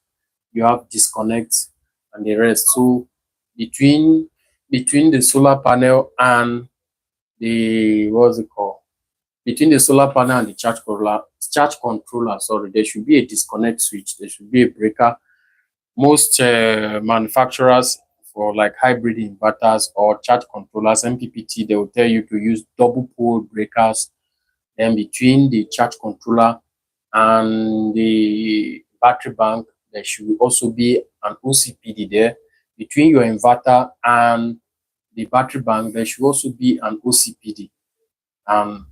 You have disconnects and the rest. So between the solar panel and the what's it called? Between the solar panel and the charge controller, sorry, there should be a disconnect switch. There should be a breaker. Most manufacturers for like hybrid inverters or charge controllers, MPPT, they will tell you to use double pole breakers. Then between the charge controller and the battery bank, there should also be an OCPD there. Between your inverter and the battery bank, there should also be an OCPD. And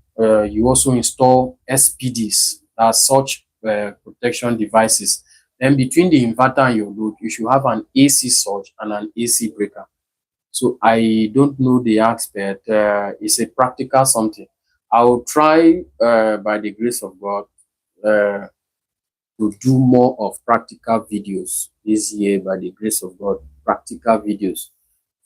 you also install SPDs, that's such protection devices. Then between the inverter and your load, you should have an AC surge and an AC breaker. So I don't know the aspect. It's a practical something. I will try, by the grace of God, to do more of practical videos this year, by the grace of God, practical videos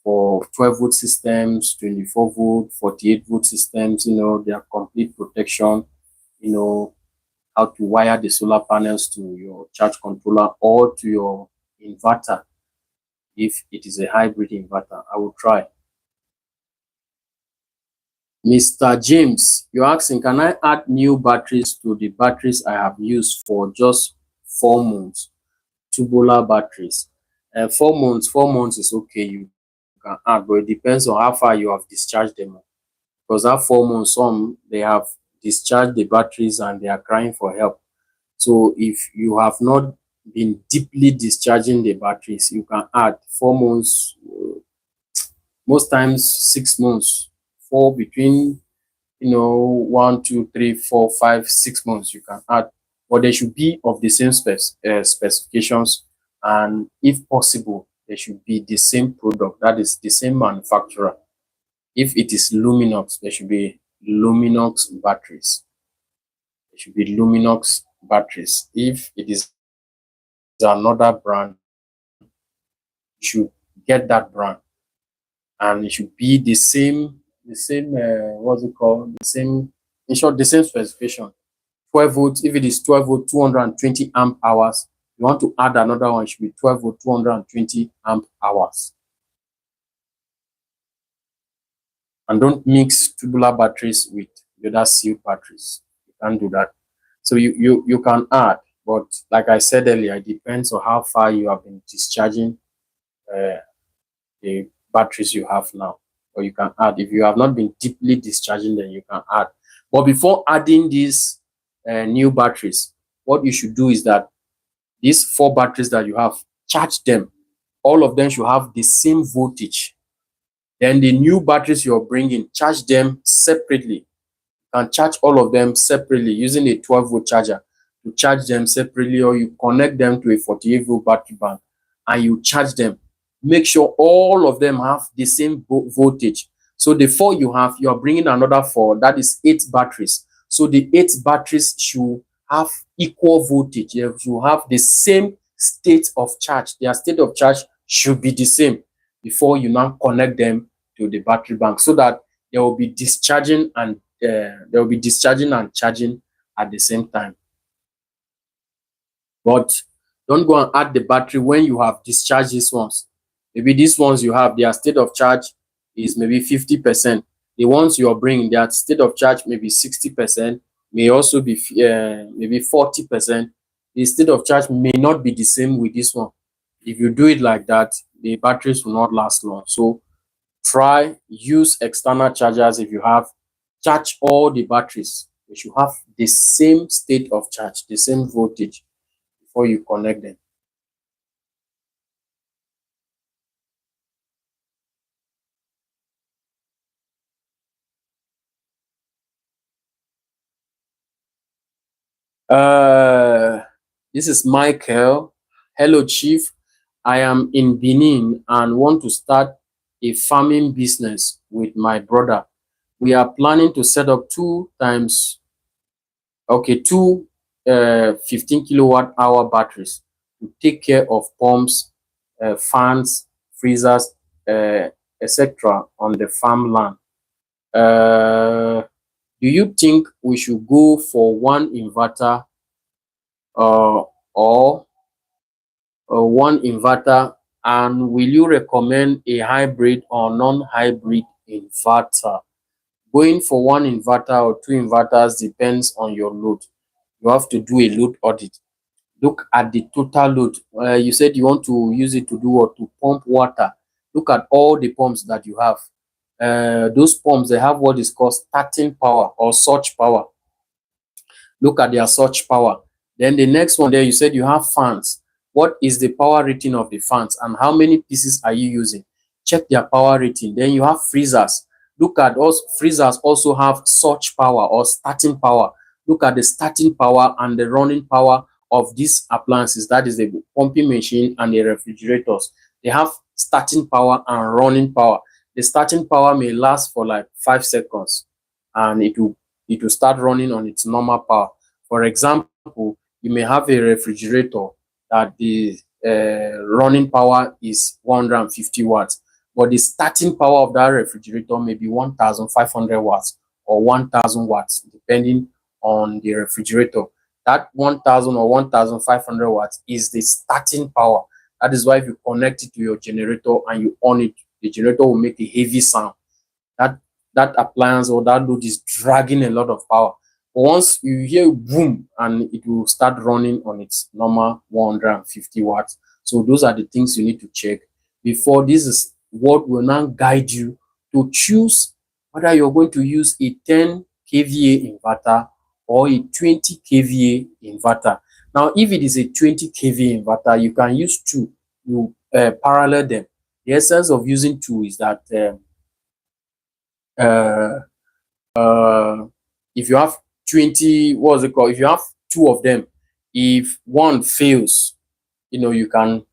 for 12-volt systems, 24-volt, 48-volt systems, their complete protection, how to wire the solar panels to your charge controller or to your inverter if it is a hybrid inverter. I will try. Mr. James, you're asking, can I add new batteries to the batteries I have used for just 4 months? Tubular batteries. 4 months is okay. You can add, but it depends on how far you have discharged them. Because that 4 months, some they have discharged the batteries and they are crying for help. So if you have not been deeply discharging the batteries, you can add 4 months, most times 6 months, four between 1, 2, 3, 4, 5, 6 months you can add, but they should be of the same specifications, and if possible, they should be the same product, that is the same manufacturer. If it is Luminox, there should be Luminox batteries. It should be Luminox batteries. If it is another brand, you should get that brand, and it should be the same, what's it called? The same, in short, the same specification. 12 volts. If it is 12 volt, 220 amp hours, you want to add another one, it should be 12 volt, 220 amp hours. And don't mix tubular batteries with the other sealed batteries. You can't do that. So you can add, but like I said earlier, it depends on how far you have been discharging the batteries you have now. Or you can add. If you have not been deeply discharging, then you can add. But before adding these new batteries, what you should do is that these 4 batteries that you have, charge them. All of them should have the same voltage. Then the new batteries you're bringing, charge them separately. You can charge all of them separately using a 12-volt charger to charge them separately, or you connect them to a 48-volt battery bank and you charge them. Make sure all of them have the same voltage. So the 4 you have, you are bringing another 4, that is 8 batteries. So the 8 batteries should have equal voltage. They should have the same state of charge. Their state of charge should be the same before you now connect them to the battery bank, so that they will be discharging and charging at the same time. But don't go and add the battery when you have discharged these ones. Maybe these ones you have, their state of charge is maybe 50%. The ones you are bringing, their state of charge may be 60%, may also be maybe 40%. The state of charge may not be the same with this one. If you do it like that, the batteries will not last long. So try use external chargers. If you have, charge all the batteries. They should have the same state of charge, the same voltage before you connect them. Uh, this is Michael. Hello, Chief. I am in Benin and want to start a farming business with my brother. We are planning to set up two 15 kilowatt hour batteries to take care of pumps, fans, freezers, etc. on the farmland. Uh, do you think we should go for one inverter or one inverter, and will you recommend a hybrid or non-hybrid inverter? Going for one inverter or two inverters depends on your load. You have to do a load audit. Look at the total load. You said you want to use it to do what? To pump water. Look at all the pumps that you have. Those pumps, they have what is called starting power or surge power. Look at their surge power. Then the next one there, you said you have fans. What is the power rating of the fans and how many pieces are you using? Check their power rating. Then you have freezers. Look at also freezers also have surge power or starting power. Look at the starting power and the running power of these appliances. That is the pumping machine and the refrigerators. They have starting power and running power. The starting power may last for like 5 seconds and it will start running on its normal power. For example, you may have a refrigerator that the running power is 150 watts, but the starting power of that refrigerator may be 1,500 watts or 1,000 watts, depending on the refrigerator. That 1,000 or 1,500 watts is the starting power. That is why if you connect it to your generator and you on it, the generator will make a heavy sound. That appliance or that load is dragging a lot of power. But once you hear boom, and it will start running on its normal 150 watts. So those are the things you need to check before. This is what will now guide you to choose whether you're going to use a 10 kVA inverter or a 20 kVA inverter. Now, if it is a 20 kVA inverter, you can use two. You parallel them. The essence of using two is that uh, if you have 20, what's it called? If you have two of them, if one fails, you can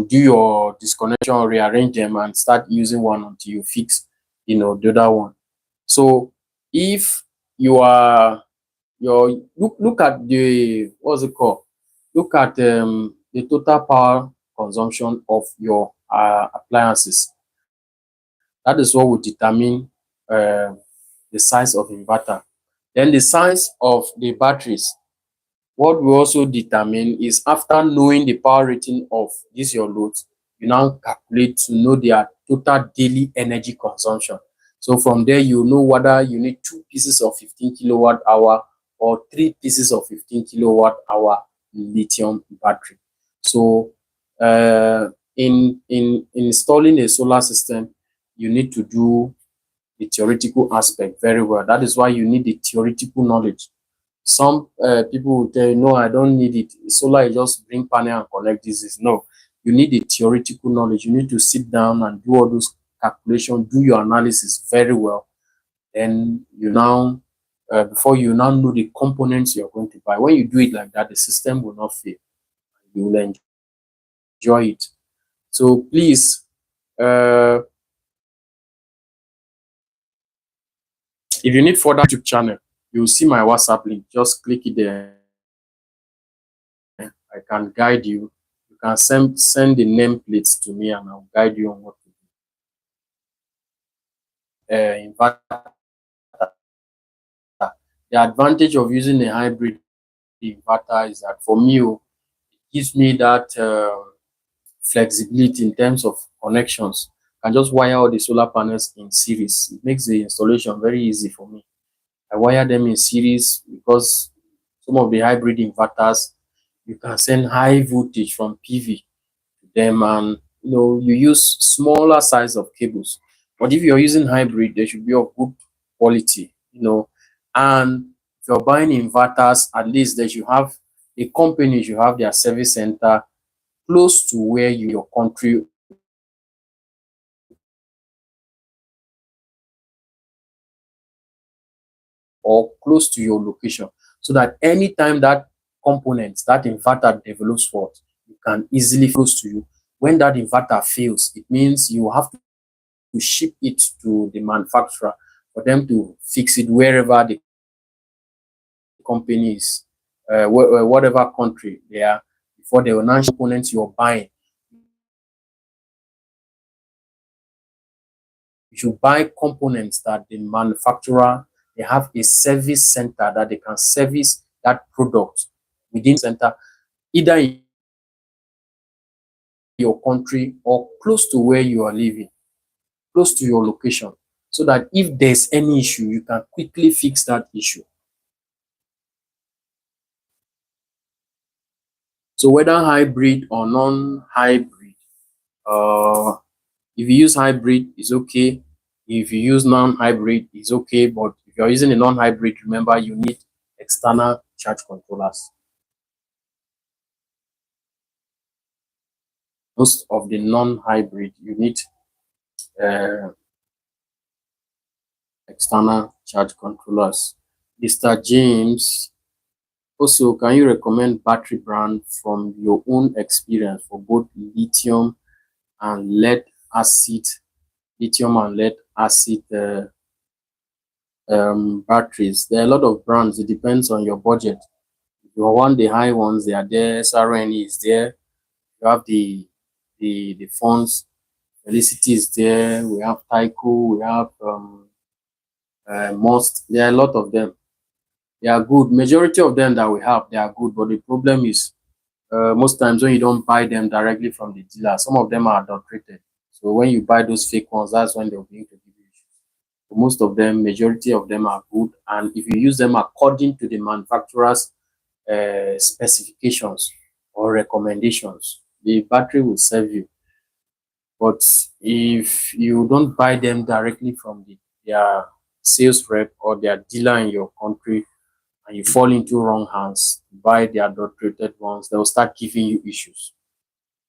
do your disconnection, rearrange them, and start using one until you fix, the other one. So if you are look at the what's it called? Look at the total power consumption of your appliances. That is what will determine uh, the size of inverter. Then the size of the batteries. What we also determine is after knowing the power rating of this your loads, you now calculate to know their total daily energy consumption. So from there, you know whether you need two pieces of 15 kilowatt hour or three pieces of 15 kilowatt hour lithium battery. So in installing a solar system, you need to do the theoretical aspect very well. That is why you need the theoretical knowledge. Some people will tell you, no, I don't need it. Solar is just bring panel and connect this. No, you need the theoretical knowledge. You need to sit down and do all those calculations, do your analysis very well. Then before you now know the components you're going to buy. When you do it like that, the system will not fail. You will enjoy it. So please, uh, if you need further YouTube channel, you'll see my WhatsApp link. Just click it there. I can guide you. You can send the nameplates to me, and I'll guide you on what to do. Inverter. The advantage of using a hybrid inverter is that for me, it gives me that flexibility in terms of connections. I can just wire all the solar panels in series. It makes the installation very easy for me. I wire them in series because some of the hybrid inverters, you can send high voltage from PV to them, and you use smaller size of cables. But if you're using hybrid, they should be of good quality, and if you're buying inverters, at least they should have the company should have their service center close to where your country or close to your location. so that anytime that component, that inverter develops fault, you can easily close to you. When that inverter fails, it means you have to ship it to the manufacturer for them to fix it wherever the company is, whatever country they are, before the financial components you're buying. You should buy components that the manufacturer, they have a service center that they can service that product within center, either in your country or close to where you are living, close to your location, so that if there's any issue, you can quickly fix that issue. So whether hybrid or non-hybrid, uh, if you use hybrid, it's okay. If you use non-hybrid, it's okay. But if you're using a non-hybrid, remember you need external charge controllers. Most of the non-hybrid, you need uh, external charge controllers. Mr. James, also, can you recommend battery brand from your own experience for both lithium and lead acid, batteries? There are a lot of brands. It depends on your budget. If you want the high ones, they are there. SRNE is there. You have the phones. Felicity is there. We have Taiko. We have Most. There are a lot of them. They are good. Majority of them that we have, they are good. But the problem is, most times when you don't buy them directly from the dealer, some of them are adulterated. So when you buy those fake ones, that's when they'll begin to give you issues. So most of them, majority of them are good. And if you use them according to the manufacturer's specifications or recommendations, the battery will serve you. But if you don't buy them directly from their sales rep or their dealer in your country, and you fall into wrong hands, buy the adulterated ones, they'll start giving you issues.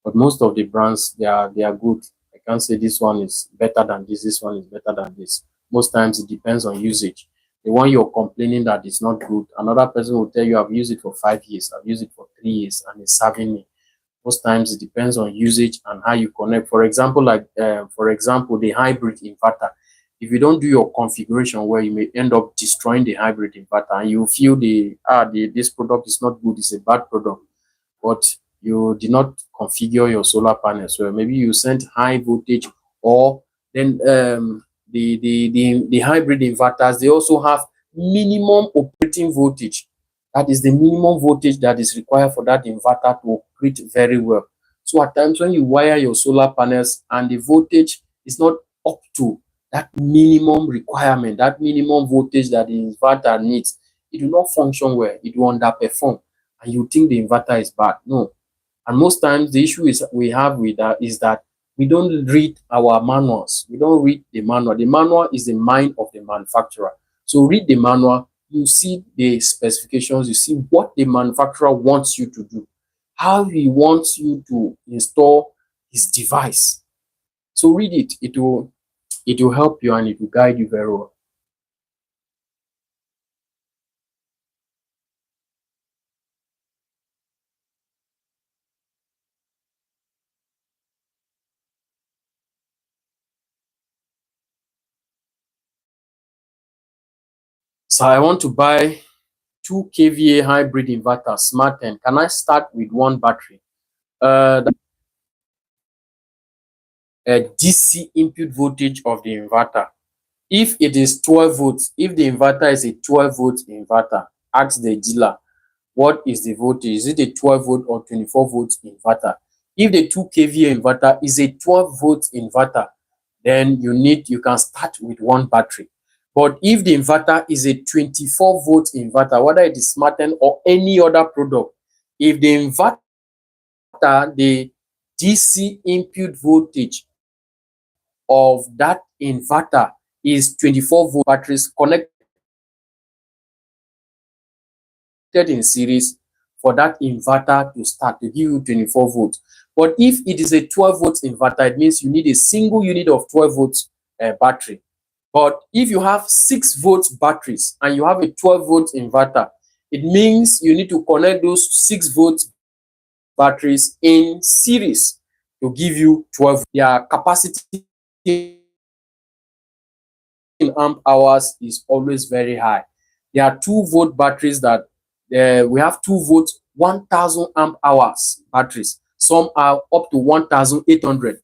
But most of the brands, they are good. I can't say this one is better than this one is better than this. Most times it depends on usage. The one you're complaining that is not good, another person will tell you, I've used it for 5 years, I've used it for 3 years, and it's serving me. Most times it depends on usage and how you connect. For example, the hybrid inverter. If you don't do your configuration well, you may end up destroying the hybrid inverter, and you feel this product is not good, it's a bad product, but you did not configure your solar panels. So maybe you sent high voltage, or then the hybrid inverters, they also have minimum operating voltage. That is the minimum voltage that is required for that inverter to operate very well. So at times when you wire your solar panels and the voltage is not up to that minimum requirement, that minimum voltage that the inverter needs, it will not function well. It will underperform, and you think the inverter is bad. No. And most times the issue is we have with that is that we don't read our manuals. We don't read the manual. The manual is the mind of the manufacturer. So read the manual, you see the specifications, you see what the manufacturer wants you to do, how he wants you to install his device. So read it. It will help you and it will guide you very well. So I want to buy 2 kVA hybrid inverter, Smart 10. Can I start with one battery? DC input voltage of the inverter. If it is 12 volts, if the inverter is a 12 volt inverter, ask the dealer, what is the voltage? Is it a 12 volt or 24 volt inverter? If the 2 kVA inverter is a 12 volt inverter, then you can start with one battery. But if the inverter is a 24 volt inverter, whether it is Smart 10 or any other product, if the inverter, the DC input voltage of that inverter is 24 volt, batteries connected in series for that inverter to start to give you 24 volts. But if it is a 12 volts inverter, it means you need a single unit of 12 volts battery. But if you have 6 volts batteries and you have a 12 volt inverter, It means you need to connect those 6-volt batteries in series to give you 12. Their capacity in amp hours is always very high. There are 2-volt batteries that we have 2-volt 1000 amp hours batteries. Some are up to 1800,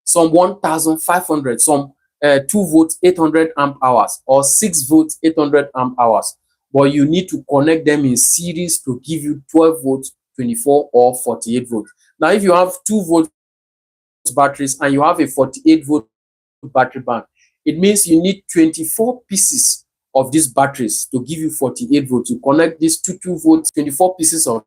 some 1500, some 2-volt 800 amp hours, or 6-volt 800 amp hours. But you need to connect them in series to give you 12-volt, 24, or 48-volt. Now, if you have 2-volt batteries and you have a 48-volt battery bank, it means you need 24 pieces of these batteries to give you 48 volts. You connect these 2 volts, 24 pieces of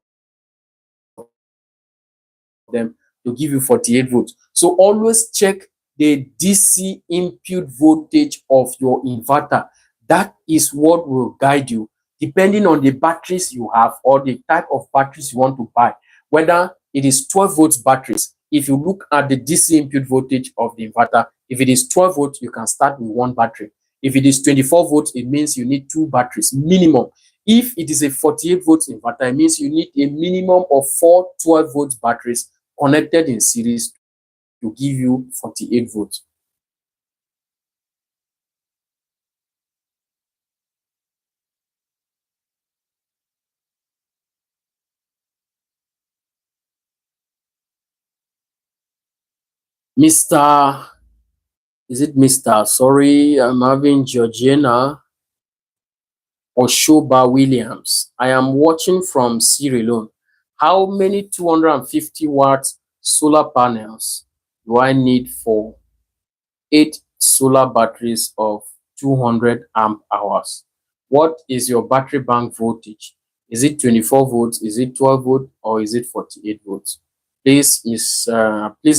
them to give you 48 volts. So always check the DC input voltage of your inverter. That is what will guide you, depending on the batteries you have or the type of batteries you want to buy. Whether it is 12 volts batteries, if you look at the DC input voltage of the inverter, if it is 12 volts, you can start with one battery. If it is 24 volts, it means you need 2 batteries minimum. If it is a 48 volts inverter, it means you need a minimum of 4 12 volts batteries connected in series to give you 48 volts. Is it Mr.? Sorry, I'm having Georgiana Oshoba Williams. I am watching from Sierra Leone. How many 250 watt solar panels do I need for 8 solar batteries of 200 amp hours? What is your battery bank voltage? Is it 24 volts? Is it 12 volts? Or is it 48 volts? Please,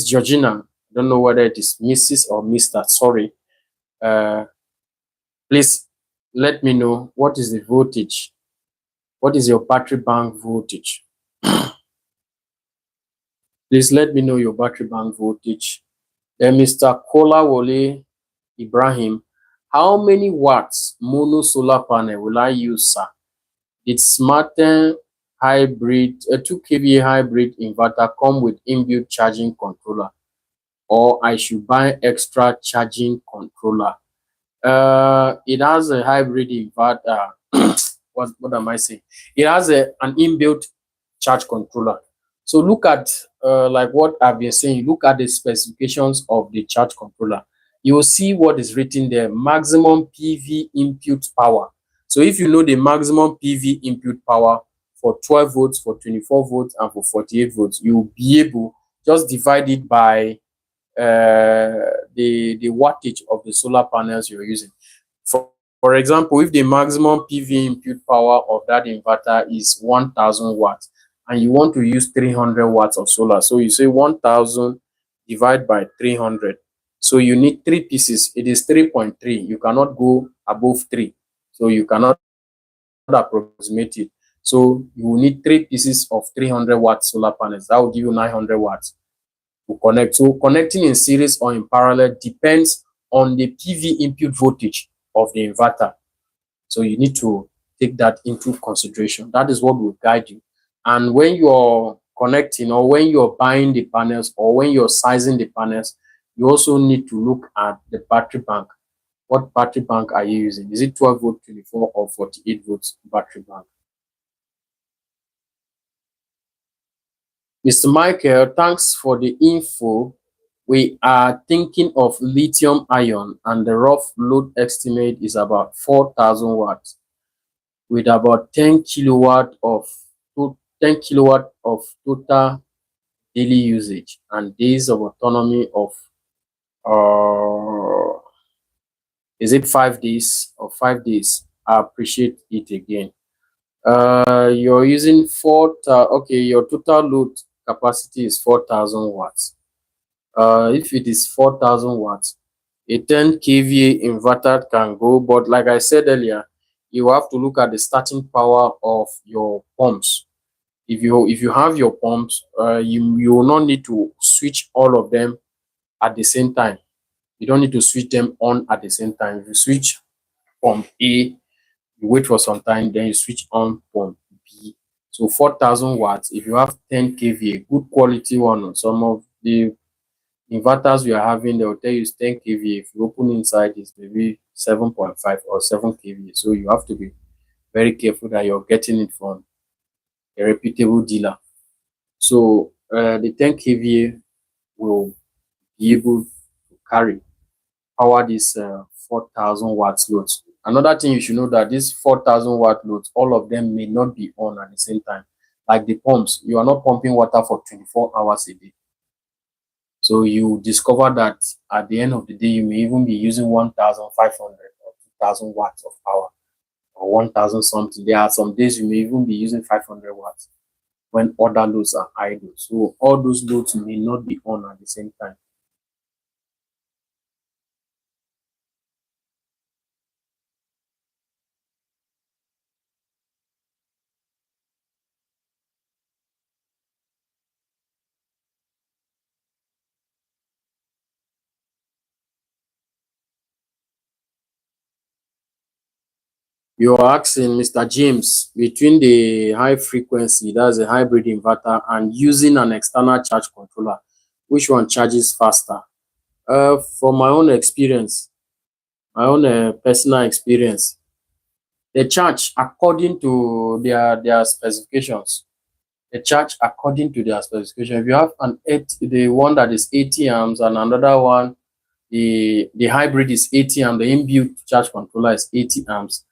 Georgina, I don't know whether it is Mrs. or Mr. Sorry. Uh, please let me know what is the voltage. What is your battery bank voltage? Please let me know your battery bank voltage. Then Mr. Kolawole Ibrahim, how many watts mono solar panel will I use, sir? Did Smarten hybrid, a 2 kVA hybrid inverter come with inbuilt charging controller, or I should buy extra charging controller? It has a hybrid inverter. What am I saying? It has an inbuilt charge controller. So look at like what I've been saying. Look at the specifications of the charge controller. You will see what is written there: maximum PV input power. So if you know the maximum PV input power for 12 volts, for 24 volts, and for 48 volts, you will be able just divide it by the wattage of the solar panels you're using. For example, if the maximum PV input power of that inverter is 1000 watts and you want to use 300 watts of solar, so you say 1000 divided by 300. So you need 3 pieces. It is 3.3. You cannot go above 3. So you cannot approximate it. So you will need 3 pieces of 300 watt solar panels. That will give you 900 watts to connect. So connecting in series or in parallel depends on the PV input voltage of the inverter. So you need to take that into consideration. That is what will guide you. And when you're connecting, or when you're buying the panels, or when you're sizing the panels, you also need to look at the battery bank. What battery bank are you using? Is it 12 volt, 24, or 48 volts battery bank? Mr. Michael, thanks for the info. We are thinking of lithium ion, and the rough load estimate is about 4,000 watts with about 10 kilowatt of 10 kilowatt of total daily usage and days of autonomy of is it 5 days or 5 days? I appreciate it again. You're using okay, your total load capacity is 4,000 watts. If it is 4,000 watts, a 10 kVA inverter can go, but like I said earlier, you have to look at the starting power of your pumps. If you have your pumps, you will not need to switch all of them at the same time. You don't need to switch them on at the same time. If you switch pump A, you wait for some time, then you switch on pump So 4,000 watts, if you have 10 kVA, good quality one on some of the inverters we are having, they will tell you it's 10 kVA. If you open inside, it's maybe 7.5 or 7 kVA. So you have to be very careful that you're getting it from a reputable dealer. So the 10 kVA will be able to power this 4,000 watts loads. Another thing you should know that these 4,000 watt loads, all of them may not be on at the same time. Like the pumps, you are not pumping water for 24 hours a day. So you discover that at the end of the day, you may even be using 1,500 or 2,000 watts of power, or 1,000 something. There are some days you may even be using 500 watts when other loads are idle. So all those loads may not be on at the same time. You're asking Mr. James, between the high frequency, that's a hybrid inverter, and using an external charge controller, which one charges faster? From my own experience, my own personal experience, they charge according to their specifications. They charge according to their specification. If you have the one that is 80 amps and another one, the hybrid is 80 amps, the inbuilt charge controller is 80 amps,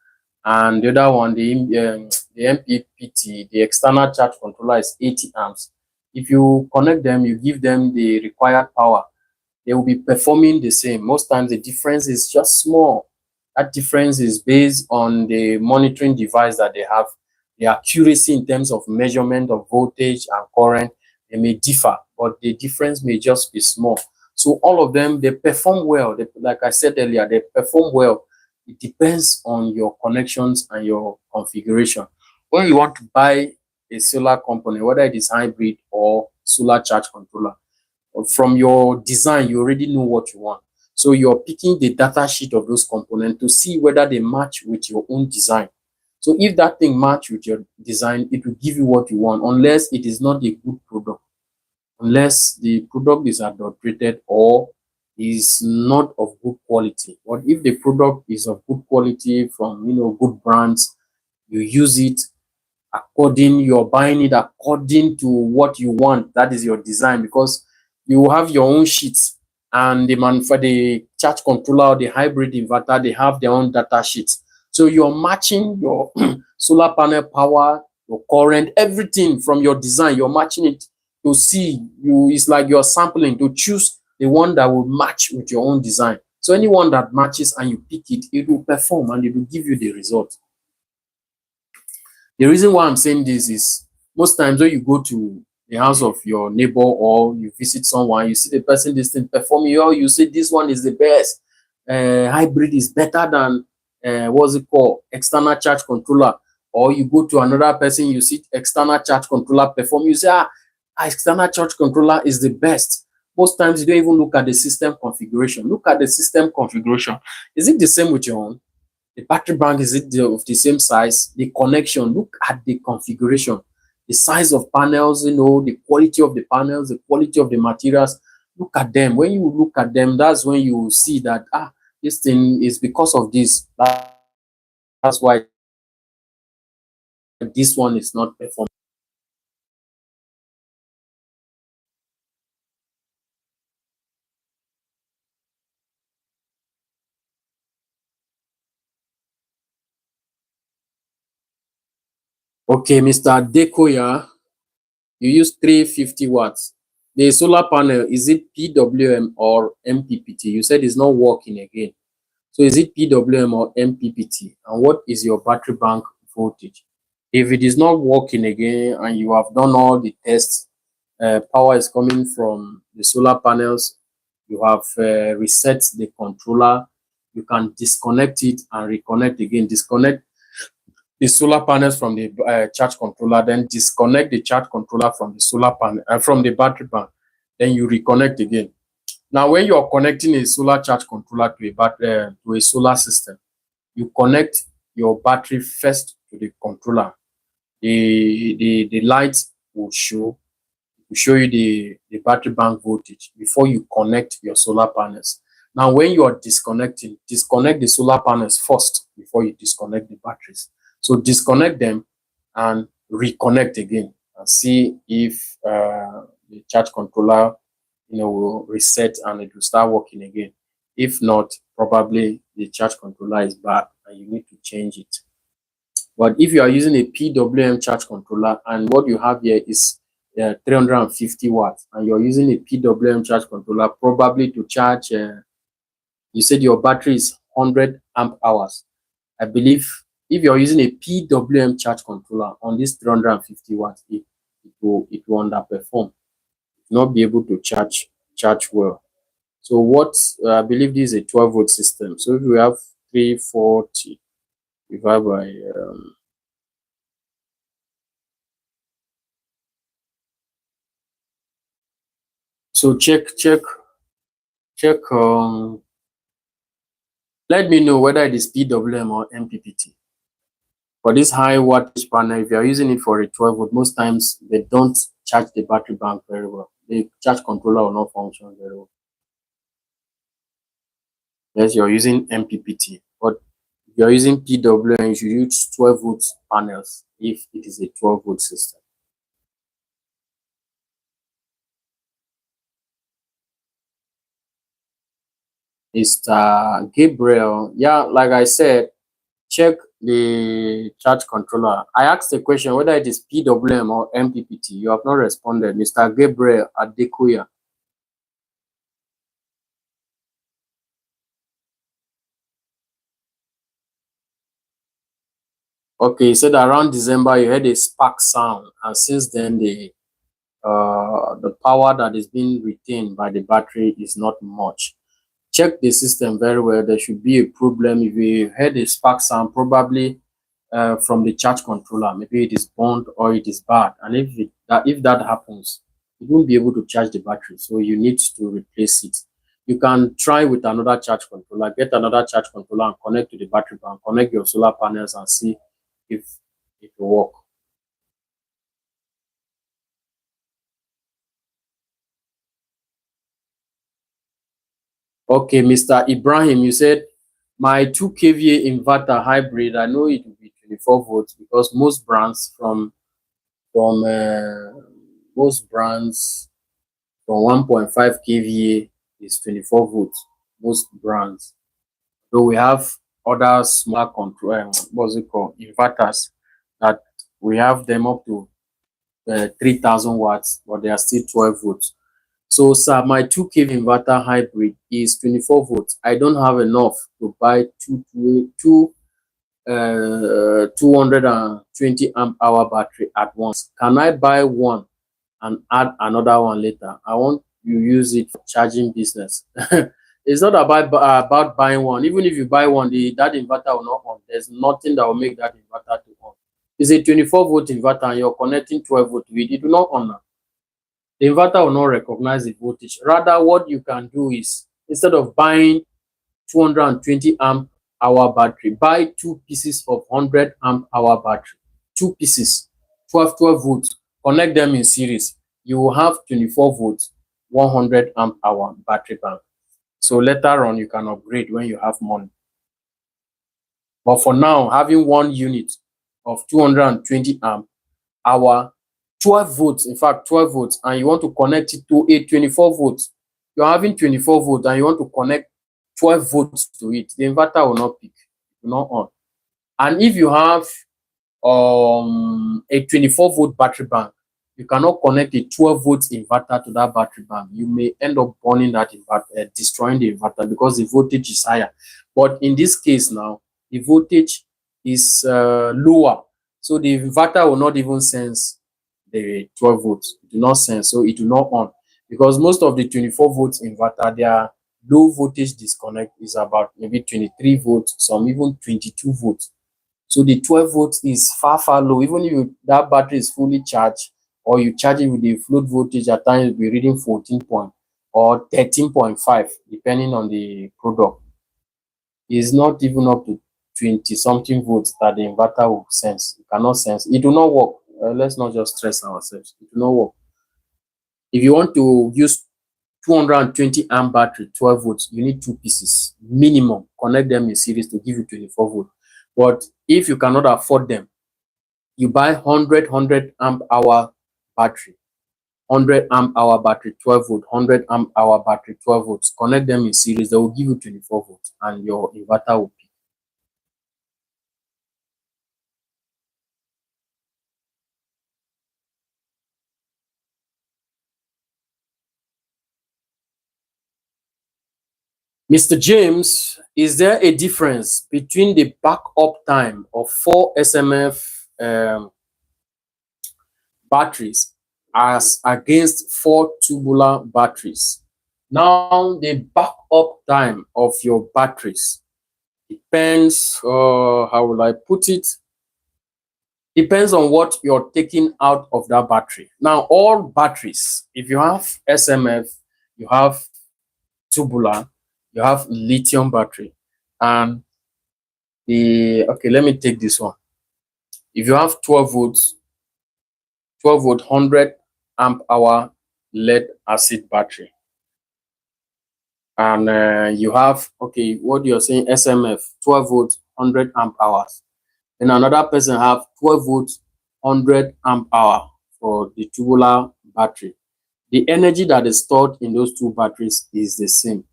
and the other one, the MPPT, the external charge controller is 80 amps. If you connect them, you give them the required power, they will be performing the same. Most times the difference is just small. That difference is based on the monitoring device that they have. The accuracy in terms of measurement of voltage and current, they may differ, but the difference may just be small. So all of them, they perform well. Like I said earlier, they perform well. It depends on your connections and your configuration. When you want to buy a solar component, whether it is hybrid or solar charge controller, from your design, you already know what you want. So you're picking the data sheet of those components to see whether they match with your own design. So if that thing match with your design, it will give you what you want, unless it is not a good product, unless the product is adulterated or is not of good quality. But if the product is of good quality from good brands, you use it you're buying it according to what you want. That is your design, because you have your own sheets, and the man for the charge controller or the hybrid inverter, they have their own data sheets. So you're matching your solar panel power, your current, everything from your design. You're matching it to see it's like you're sampling to choose the one that will match with your own design. So anyone that matches and you pick it, it will perform and it will give you the result. The reason why I'm saying this is most times when you go to the house of your neighbor or you visit someone, you see the person this thing performing, you say this one is the best. Hybrid is better than what's it called? External charge controller. Or you go to another person, you see external charge controller perform, you say, external charge controller is the best. Most times you don't even look at the system configuration. Look at the system configuration. Is it the same with your own? The battery bank, is it of the same size? The connection, look at the configuration, the size of panels, the quality of the panels, the quality of the materials. Look at them. When you look at them, that's when you see that, this thing is because of this. That's why this one is not performing. Okay, Mr. Dekoya, you use 350 watts. The solar panel, is it PWM or MPPT? You said it's not working again. So is it PWM or MPPT? And what is your battery bank voltage? If it is not working again and you have done all the tests, power is coming from the solar panels, you have reset the controller, you can disconnect it and reconnect again. Disconnect the solar panels from the charge controller, then disconnect the charge controller from the solar panel from the battery bank, then you reconnect again. Now, when you're connecting a solar charge controller to a solar system, you connect your battery first to the controller. the light will show you the battery bank voltage before you connect your solar panels. Now, when you are disconnecting, disconnect the solar panels first before you disconnect the batteries. So disconnect them and reconnect again and see if the charge controller will reset and it will start working again. If not, probably the charge controller is bad and you need to change it. But if you are using a PWM charge controller and what you have here is 350 watts and you're using a PWM charge controller probably to charge, you said your battery is 100 amp hours. I believe if you're using a PWM charge controller on this 350 watts, it will underperform, not be able to charge well. So what I believe this is a 12 volt system. So if we have 340 divided by so check let me know whether it is PWM or MPPT. For this high wattage panel, if you are using it for a 12 volt, most times they don't charge the battery bank very well. The charge controller will not function very well. Yes, you're using MPPT, but if you're using PWM, you should use 12 volt panels if it is a 12 volt system. Mr. Gabriel, yeah, like I said, check the charge controller. I asked the question whether it is PWM or MPPT. You have not responded. Mr. Gabriel Adekoya. Okay, you said around December you heard a spark sound, and since then the power that is being retained by the battery is not much. Check the system very well. There should be a problem. If you heard a spark sound, probably from the charge controller, maybe it is burned or it is bad. And if that happens, you won't be able to charge the battery. So you need to replace it. You can try with another charge controller, get another charge controller and connect to the battery bank, connect your solar panels and see if it will work. Okay, Mr. Ibrahim, you said my 2 kVA inverter hybrid, I know it will be 24 volts because most brands from 1.5 kVA is 24 volts. Most brands. So we have other smart control, what's it called, inverters that we have them up to 3,000 watts, but they are still 12 volts. So, sir, my 2 kV inverter hybrid is 24 volts. I don't have enough to buy 220 amp hour battery at once. Can I buy one and add another one later? I want you use it for charging business. It's not about buying one. Even if you buy one, that inverter will not on. There's nothing that will make that inverter to on. It's a 24 volt inverter and you're connecting 12 volt to it. It will not on now. The inverter will not recognize the voltage. Rather, what you can do is, instead of buying 220 amp hour battery, buy 2 pieces of 100 amp hour battery. 2 pieces, 12 volts. Connect them in series. You will have 24 volts, 100 amp hour battery bank. So later on, you can upgrade when you have money. But for now, having one unit of 220 amp hour, 12 volts, in fact 12 volts, and you want to connect it to a 24 volts, you're having 24 volts and you want to connect 12 volts to it, the inverter will not pick, it will not on. And if you have a 24 volt battery bank, you cannot connect a 12 volts inverter to that battery bank. You may end up burning that inverter, destroying the inverter because the voltage is higher. But in this case now, the voltage is lower, so the inverter will not even sense the 12 volts. It do not sense, so it will not on, because most of the 24 volts inverter, their low voltage disconnect is about maybe 23 volts, some even 22 volts. So the 12 volts is far low. Even if that battery is fully charged or you charge it with the float voltage, at times you'll be reading 14 point or 13.5 depending on the product. It's not even up to 20 something volts that the inverter will sense. It cannot sense. It will not work. Let's not just stress ourselves. It will not work. If you want to use 220 amp battery, 12 volts, you need two pieces minimum. Connect them in series to give you 24 volts. But if you cannot afford them, you buy 100 amp hour battery, 100 amp hour battery, 12 volt, 100 amp hour battery, 12 volts. Connect them in series. They will give you 24 volts, and your inverter will peak. Mr. James, is there a difference between the backup time of 4 SMF batteries as against 4 tubular batteries? Now, the backup time of your batteries depends, how will I put it? Depends on what you're taking out of that battery. Now, all batteries, if you have SMF, you have tubular, you have lithium battery, and okay, let me take this one. If you have 12 volts, 12 volt, 100 amp hour lead acid battery, and you have, okay, what you're saying, SMF, 12 volts, 100 amp hours. Then another person have 12 volts, 100 amp hour for the tubular battery. The energy that is stored in those two batteries is the same.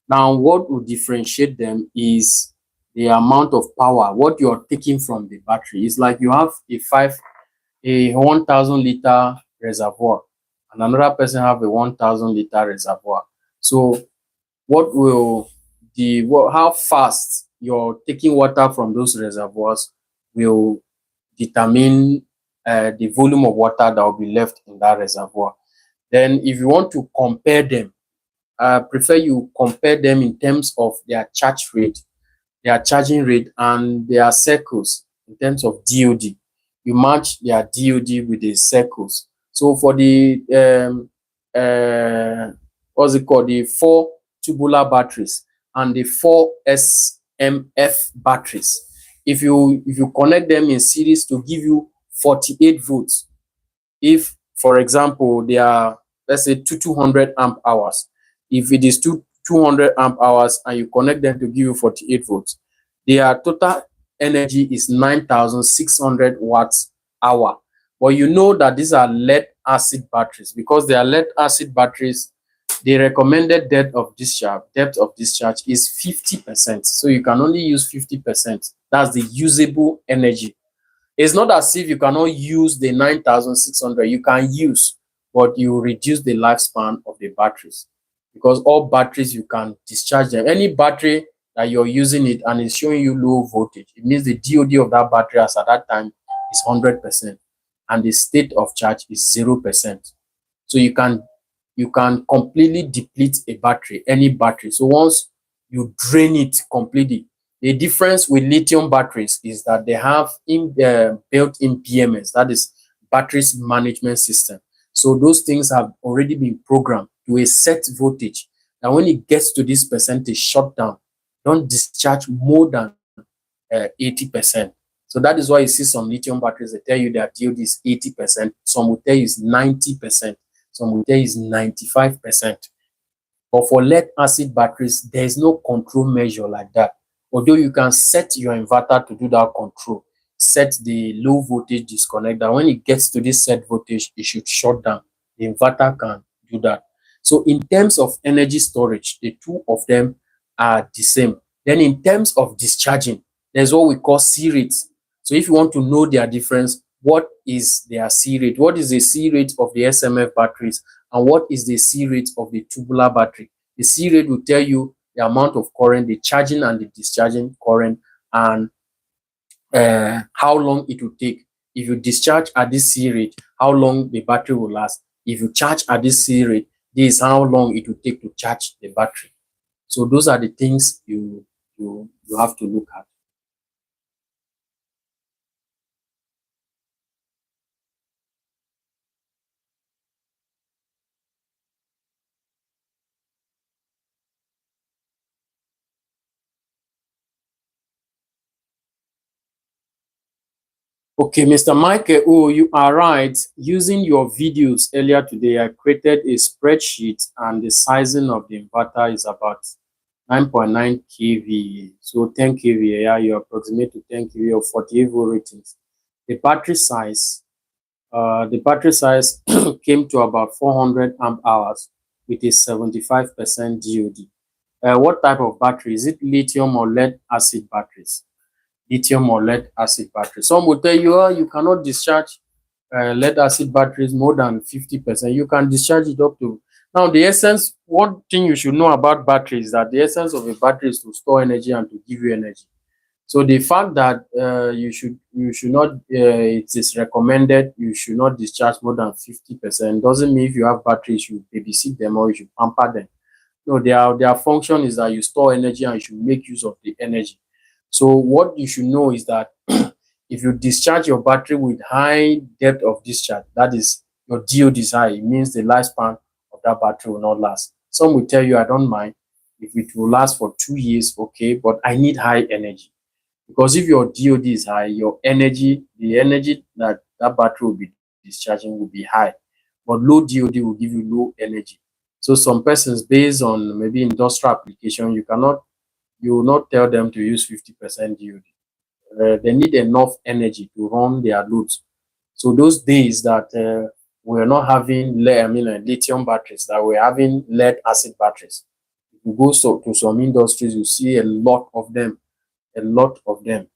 Now, what will differentiate them is the amount of power, what you're taking from the battery. It's like you have a 1,000 liter reservoir, and another person have a 1,000 liter reservoir. So what will how fast you're taking water from those reservoirs will determine the volume of water that will be left in that reservoir. Then if you want to compare them, I prefer you compare them in terms of their charge rate, their charging rate, and their cycles in terms of DOD. You match their DOD with the cycles. So for the what's it called, the 4 tubular batteries and the 4 SMF batteries, if you connect them in series to give you 48 volts, if for example they are, let's say, 200 amp hours, if it is 200 amp hours and you connect them to give you 48 volts, their total energy is 9,600 watts hour. But you know that these are lead acid batteries. Because they are lead acid batteries, the recommended depth of discharge is 50%. So you can only use 50%. That's the usable energy. It's not as if you cannot use the 9,600. You can use, but you reduce the lifespan of the batteries, because all batteries you can discharge them. Any battery that you're using it and it's showing you low voltage, it means the DOD of that battery as at that time is 100%, and the state of charge is 0%. So you can completely deplete a battery, any battery. So once you drain it completely, the difference with lithium batteries is that they have built-in PMS, that is batteries management system. So those things have already been programmed to a set voltage. Now, when it gets to this percentage shutdown, don't discharge more than 80%. So that is why you see some lithium batteries, they tell you that DOD is 80%. Some will tell you it's 90%. Some will tell you it's 95%. But for lead acid batteries, there is no control measure like that. Although you can set your inverter to do that control, set the low voltage disconnect, that when it gets to this set voltage, it should shut down. The inverter can do that. So in terms of energy storage, the two of them are the same. Then in terms of discharging, there's what we call C rates. So if you want to know their difference, what is their C rate? What is the C rate of the SMF batteries? And what is the C rate of the tubular battery? The C rate will tell you the amount of current, the charging and the discharging current, and how long it will take. If you discharge at this C rate, how long the battery will last. If you charge at this C rate, this is how long it will take to charge the battery. So those are the things you have to look at. Okay, Mr. Michael, oh, you are right. Using your videos earlier today, I created a spreadsheet and the sizing of the inverter is about 9.9 kVA. So 10 kVA, yeah, you approximate to 10 kVA or 48 volt ratings. The battery size came to about 400 amp hours with a 75% DOD. What type of battery? Is it lithium or lead acid batteries? Lithium or lead acid battery. Some will tell you, oh, you cannot discharge lead acid batteries more than 50%. You can discharge it up to. Now, the essence, one thing you should know about batteries is that the essence of a battery is to store energy and to give you energy. So the fact that you should not, it is recommended you should not discharge more than 50% doesn't mean if you have batteries you babysit them or you should pamper them. No, their function is that you store energy and you should make use of the energy. So what you should know is that if you discharge your battery with high depth of discharge, that is your DOD is high, it means the lifespan of that battery will not last. Some will tell you, I don't mind if it will last for 2 years, okay, but I need high energy. Because if your DOD is high, your energy, the energy that that battery will be discharging will be high. But low DOD will give you low energy. So some persons, based on maybe industrial application, you will not tell them to use 50% DOD. They need enough energy to run their loads. So those days that we're not having lithium batteries, that we're having lead acid batteries. If you go to some industries, you see a lot of them, a lot of them.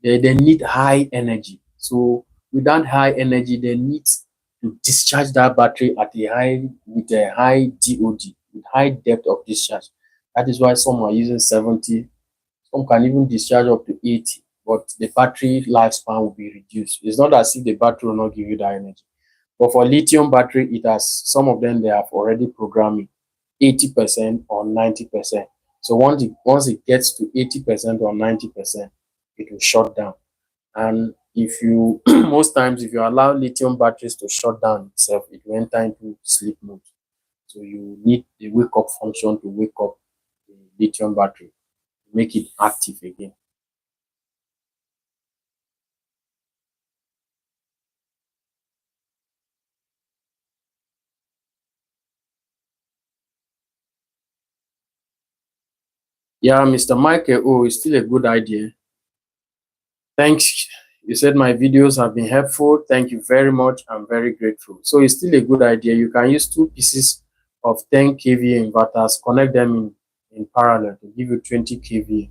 They need high energy. So with that high energy, they need to discharge that battery at a high with a high DOD, with high depth of discharge. That is why some are using 70, some can even discharge up to 80, but the battery lifespan will be reduced. It's not as if the battery will not give you that energy. But for lithium battery, it has some of them they have already programmed 80% or 90%. So once it gets to 80% or 90%, it will shut down. And if you most times if you allow lithium batteries to shut down itself, it will enter into sleep mode. So you need the wake up function to wake up the lithium battery, make it active again. Yeah, Mr. Michael, oh, it's still a good idea. Thanks. You said my videos have been helpful. Thank you very much. I'm very grateful. So it's still a good idea. You can use two pieces of 10 kVA inverters, connect them in parallel to give you 20 kVA.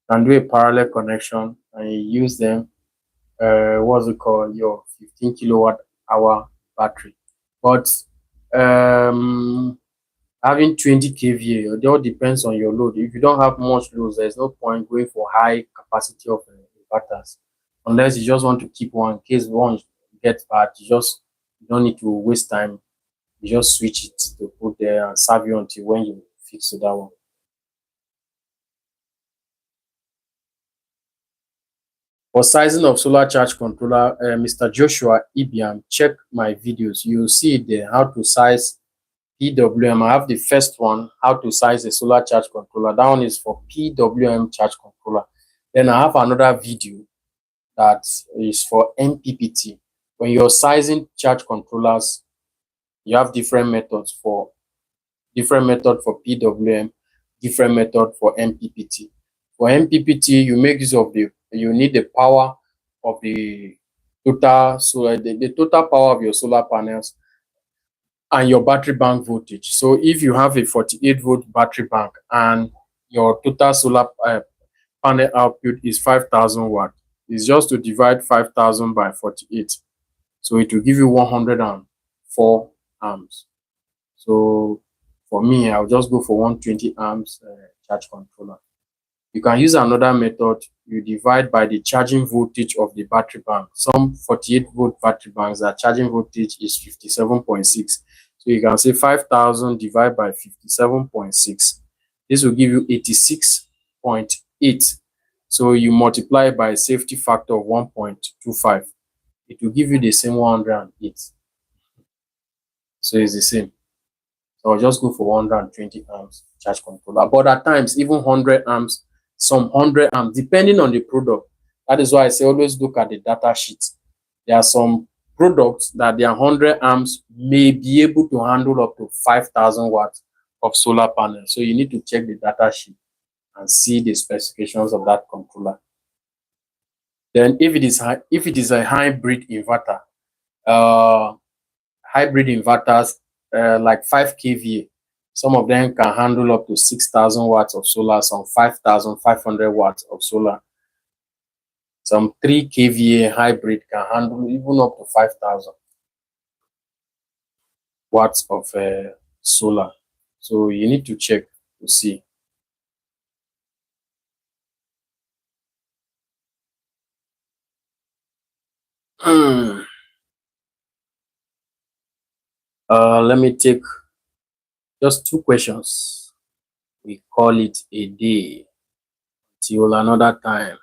And do a parallel connection and you use them, what's it called, your 15 kilowatt hour battery. But um, having 20 kVA, it all depends on your load. If you don't have much loads, there's no point going for high capacity of inverters, unless you just want to keep one in case one gets bad. You don't need to waste time. You just switch it to put there and serve you until when you fix to that one. For sizing of solar charge controller, Mr. Joshua Ibiam, check my videos. You'll see there how to size PWM. I have the first one, how to size a solar charge controller. That one is for PWM charge controller. Then I have another video that is for MPPT. When you're sizing charge controllers, you have different methods for PWM, different method for MPPT. For MPPT, you make use of you need the power of the total, so the total power of your solar panels and your battery bank voltage. So if you have a 48 volt battery bank and your total solar panel output is 5,000 watt, it's just to divide 5,000 by 48. So it will give you 104 amps. So for me, I'll just go for 120 amps charge controller. You can use another method. You divide by the charging voltage of the battery bank. Some 48 volt battery banks, their charging voltage is 57.6. So you can say 5,000 divided by 57.6. This will give you 86.8. So you multiply by a safety factor of 1.25. It will give you the same 108. So it's the same. So I'll just go for 120 amps charge controller. But at times, even 100 amps, some 100 amps, depending on the product. That is why I say always look at the data sheet. There are some products that their 100 amps may be able to handle up to 5,000 watts of solar panel. So you need to check the data sheet and see the specifications of that controller. Then if it is a hybrid inverter, hybrid inverters like 5 kVA, some of them can handle up to 6,000 watts of solar, some 5,500 watts of solar. Some 3 kVA hybrid can handle even up to 5,000 watts of solar. So you need to check to see. Let me take just 2 questions. We call it a day till another time.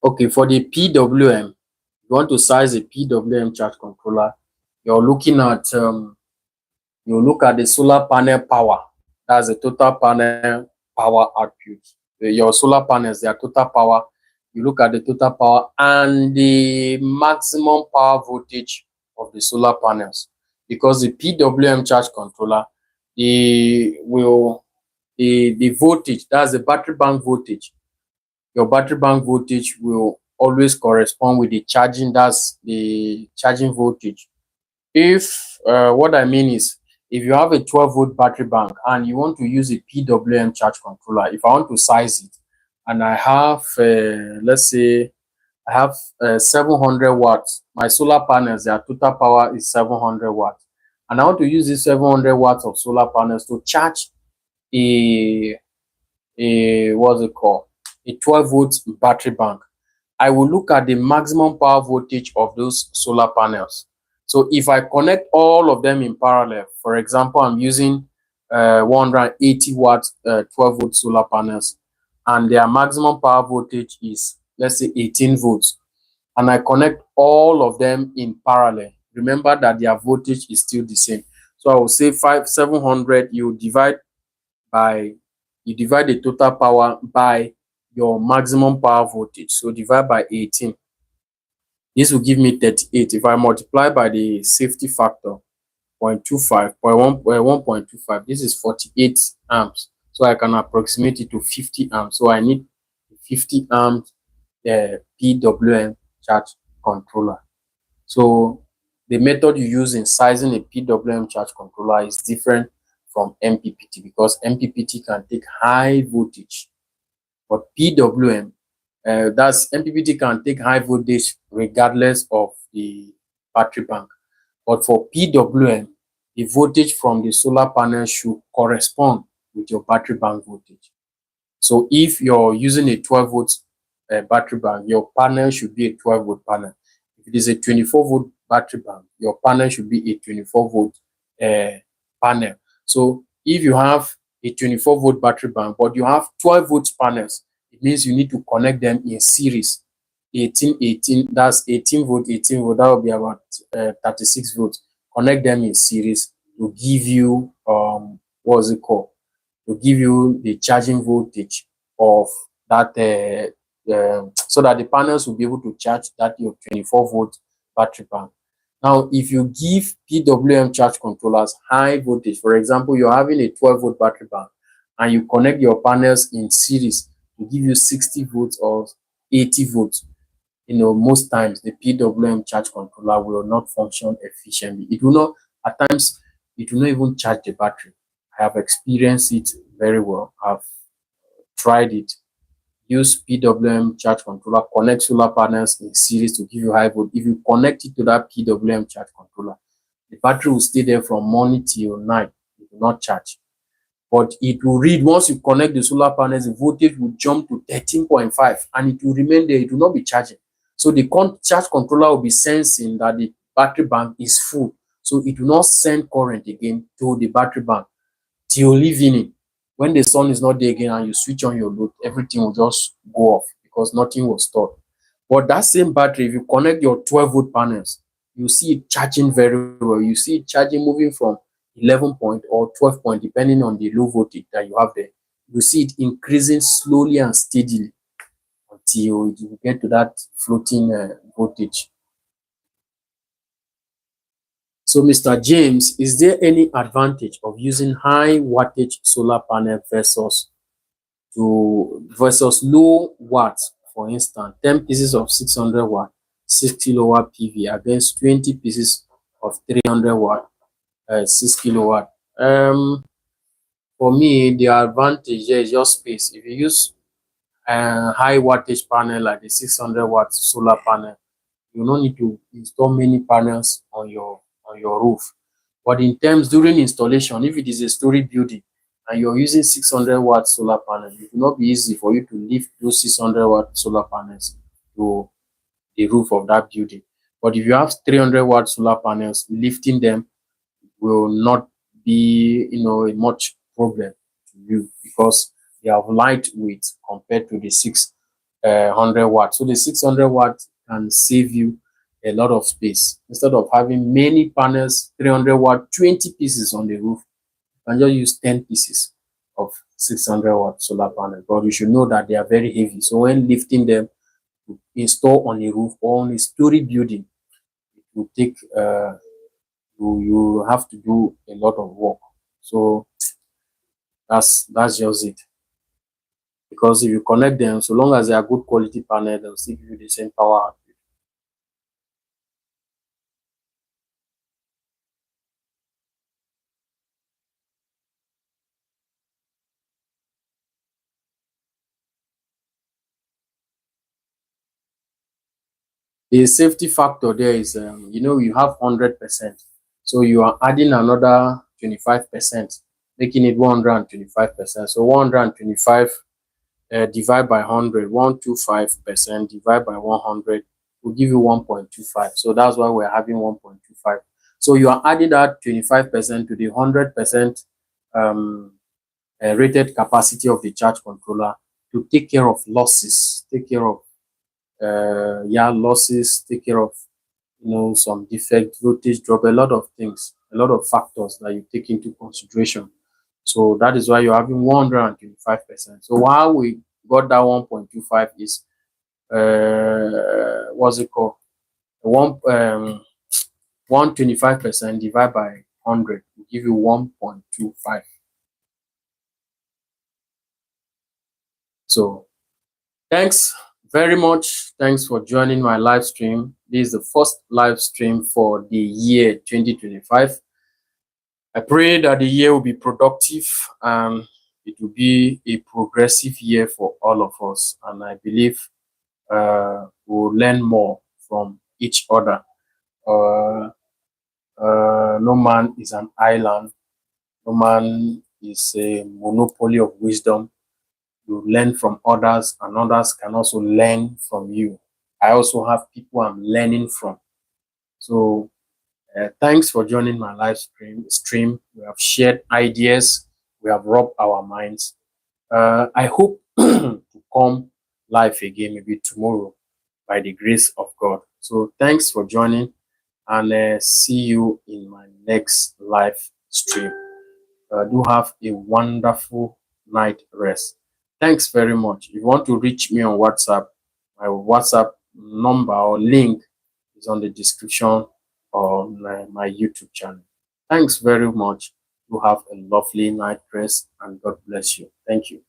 Okay, for the PWM, you want to size a PWM charge controller, you're looking at you look at the solar panel power. That's the total panel power output. Your solar panels, their total power. You look at the total power and the maximum power voltage of the solar panels. Because the PWM charge controller, the voltage, that's the battery bank voltage. Your battery bank voltage will always correspond with the charging, that's the charging voltage. If what I mean is, if you have a 12-volt battery bank and you want to use a PWM charge controller, if I want to size it and I have, let's say, I have 700 watts, my solar panels, their total power is 700 watts, and I want to use this 700 watts of solar panels to charge a what's it called, a 12-volt battery bank. I will look at the maximum power voltage of those solar panels. So if I connect all of them in parallel, for example, I'm using 180 watt 12-volt solar panels, and their maximum power voltage is, let's say, 18 volts, and I connect all of them in parallel. Remember that their voltage is still the same. So I will say 700, you divide the total power by your maximum power voltage. So divide by 18. This will give me 38. If I multiply by the safety factor, 1.25, this is 48 amps. So I can approximate it to 50 amps. So I need 50 amps PWM charge controller. So the method you use in sizing a PWM charge controller is different from MPPT, because MPPT can take high voltage, but PWM, that's MPPT can take high voltage regardless of the battery bank. But for PWM, the voltage from the solar panel should correspond with your battery bank voltage. So if you're using a 12-volt battery bank, your panel should be a 12-volt panel. If it is a 24-volt battery bank, your panel should be a 24-volt panel. So if you have a 24-volt battery bank, but you have 12-volt panels, it means you need to connect them in series. 18, that's 18 volt, 18 volt, that will be about 36 volts. Connect them in series to give you, what's it called? To give you the charging voltage of that, so that the panels will be able to charge that your 24-volt battery bank. Now, if you give PWM charge controllers high voltage, for example, you're having a 12-volt battery bank and you connect your panels in series to give you 60 volts or 80 volts, most times the PWM charge controller will not function efficiently. It will not, at times, it will not even charge the battery. I have experienced it very well. I've tried it. Use PWM charge controller, connect solar panels in series to give you high volt. If you connect it to that PWM charge controller, the battery will stay there from morning till night. It will not charge. But it will read, once you connect the solar panels, the voltage will jump to 13.5 and it will remain there. It will not be charging. So the charge controller will be sensing that the battery bank is full. So it will not send current again to the battery bank till evening. When the sun is not there again and you switch on your load, everything will just go off because nothing was stored. But that same battery, if you connect your 12-volt panels, you see it charging very well. You see it charging moving from 11 point or 12 point, depending on the low voltage that you have there. you see it increasing slowly and steadily until you get to that floating voltage. So, Mr. James, is there any advantage of using high wattage solar panel versus low watts? For instance, 10 pieces of 600 watt, 6 kilowatt PV against 20 pieces of 300 watt, 6 kilowatt. For me, the advantage here is just space. If you use a high wattage panel like the 600 watt solar panel, you don't need to install many panels on your roof. But in terms during installation, if it is a story building and you're using 600 watt solar panel, it will not be easy for you to lift those 600 watt solar panels to the roof of that building. But if you have 300 watt solar panels, lifting them will not be, a much problem to you because they have lightweight compared to the 600 watt. So the 600 watt can save you a lot of space. Instead of having many panels, 300 watt, 20 pieces on the roof, you can just use 10 pieces of 600 watt solar panel. But you should know that they are very heavy. So when lifting them to install on a roof or on a story building, it will take you have to do a lot of work. So that's just it. Because if you connect them, so long as they are good quality panel, they'll still give you the same power output. The safety factor there is, you have 100%. So you are adding another 25%, making it 125%. So 125 divide by 100, 125% divide by 100 will give you 1.25. So that's why we're having 1.25. So you are adding that 25% to the 100% rated capacity of the charge controller to take care of losses, take care of losses, take care of some defect, voltage drop, a lot of things, a lot of factors that you take into consideration. So that is why you're having 125%. So while we got that 1.25 is what's it called? 125% divided by 100 will give you 1.25. So thanks very much. Thanks for joining my live stream. This is the first live stream for the year 2025. I pray that the year will be productive and it will be a progressive year for all of us. And I believe we'll learn more from each other. No man is an island. No man is a monopoly of wisdom. You learn from others and others can also learn from you. I also have people I'm learning from. So thanks for joining my live stream. We have shared ideas. We have rubbed our minds. I hope to come live again maybe tomorrow by the grace of God. So thanks for joining and see you in my next live stream. Do have a wonderful night rest. Thanks very much. If you want to reach me on WhatsApp, my WhatsApp number or link is on the description on my YouTube channel. Thanks very much. You have a lovely night rest and God bless you. Thank you.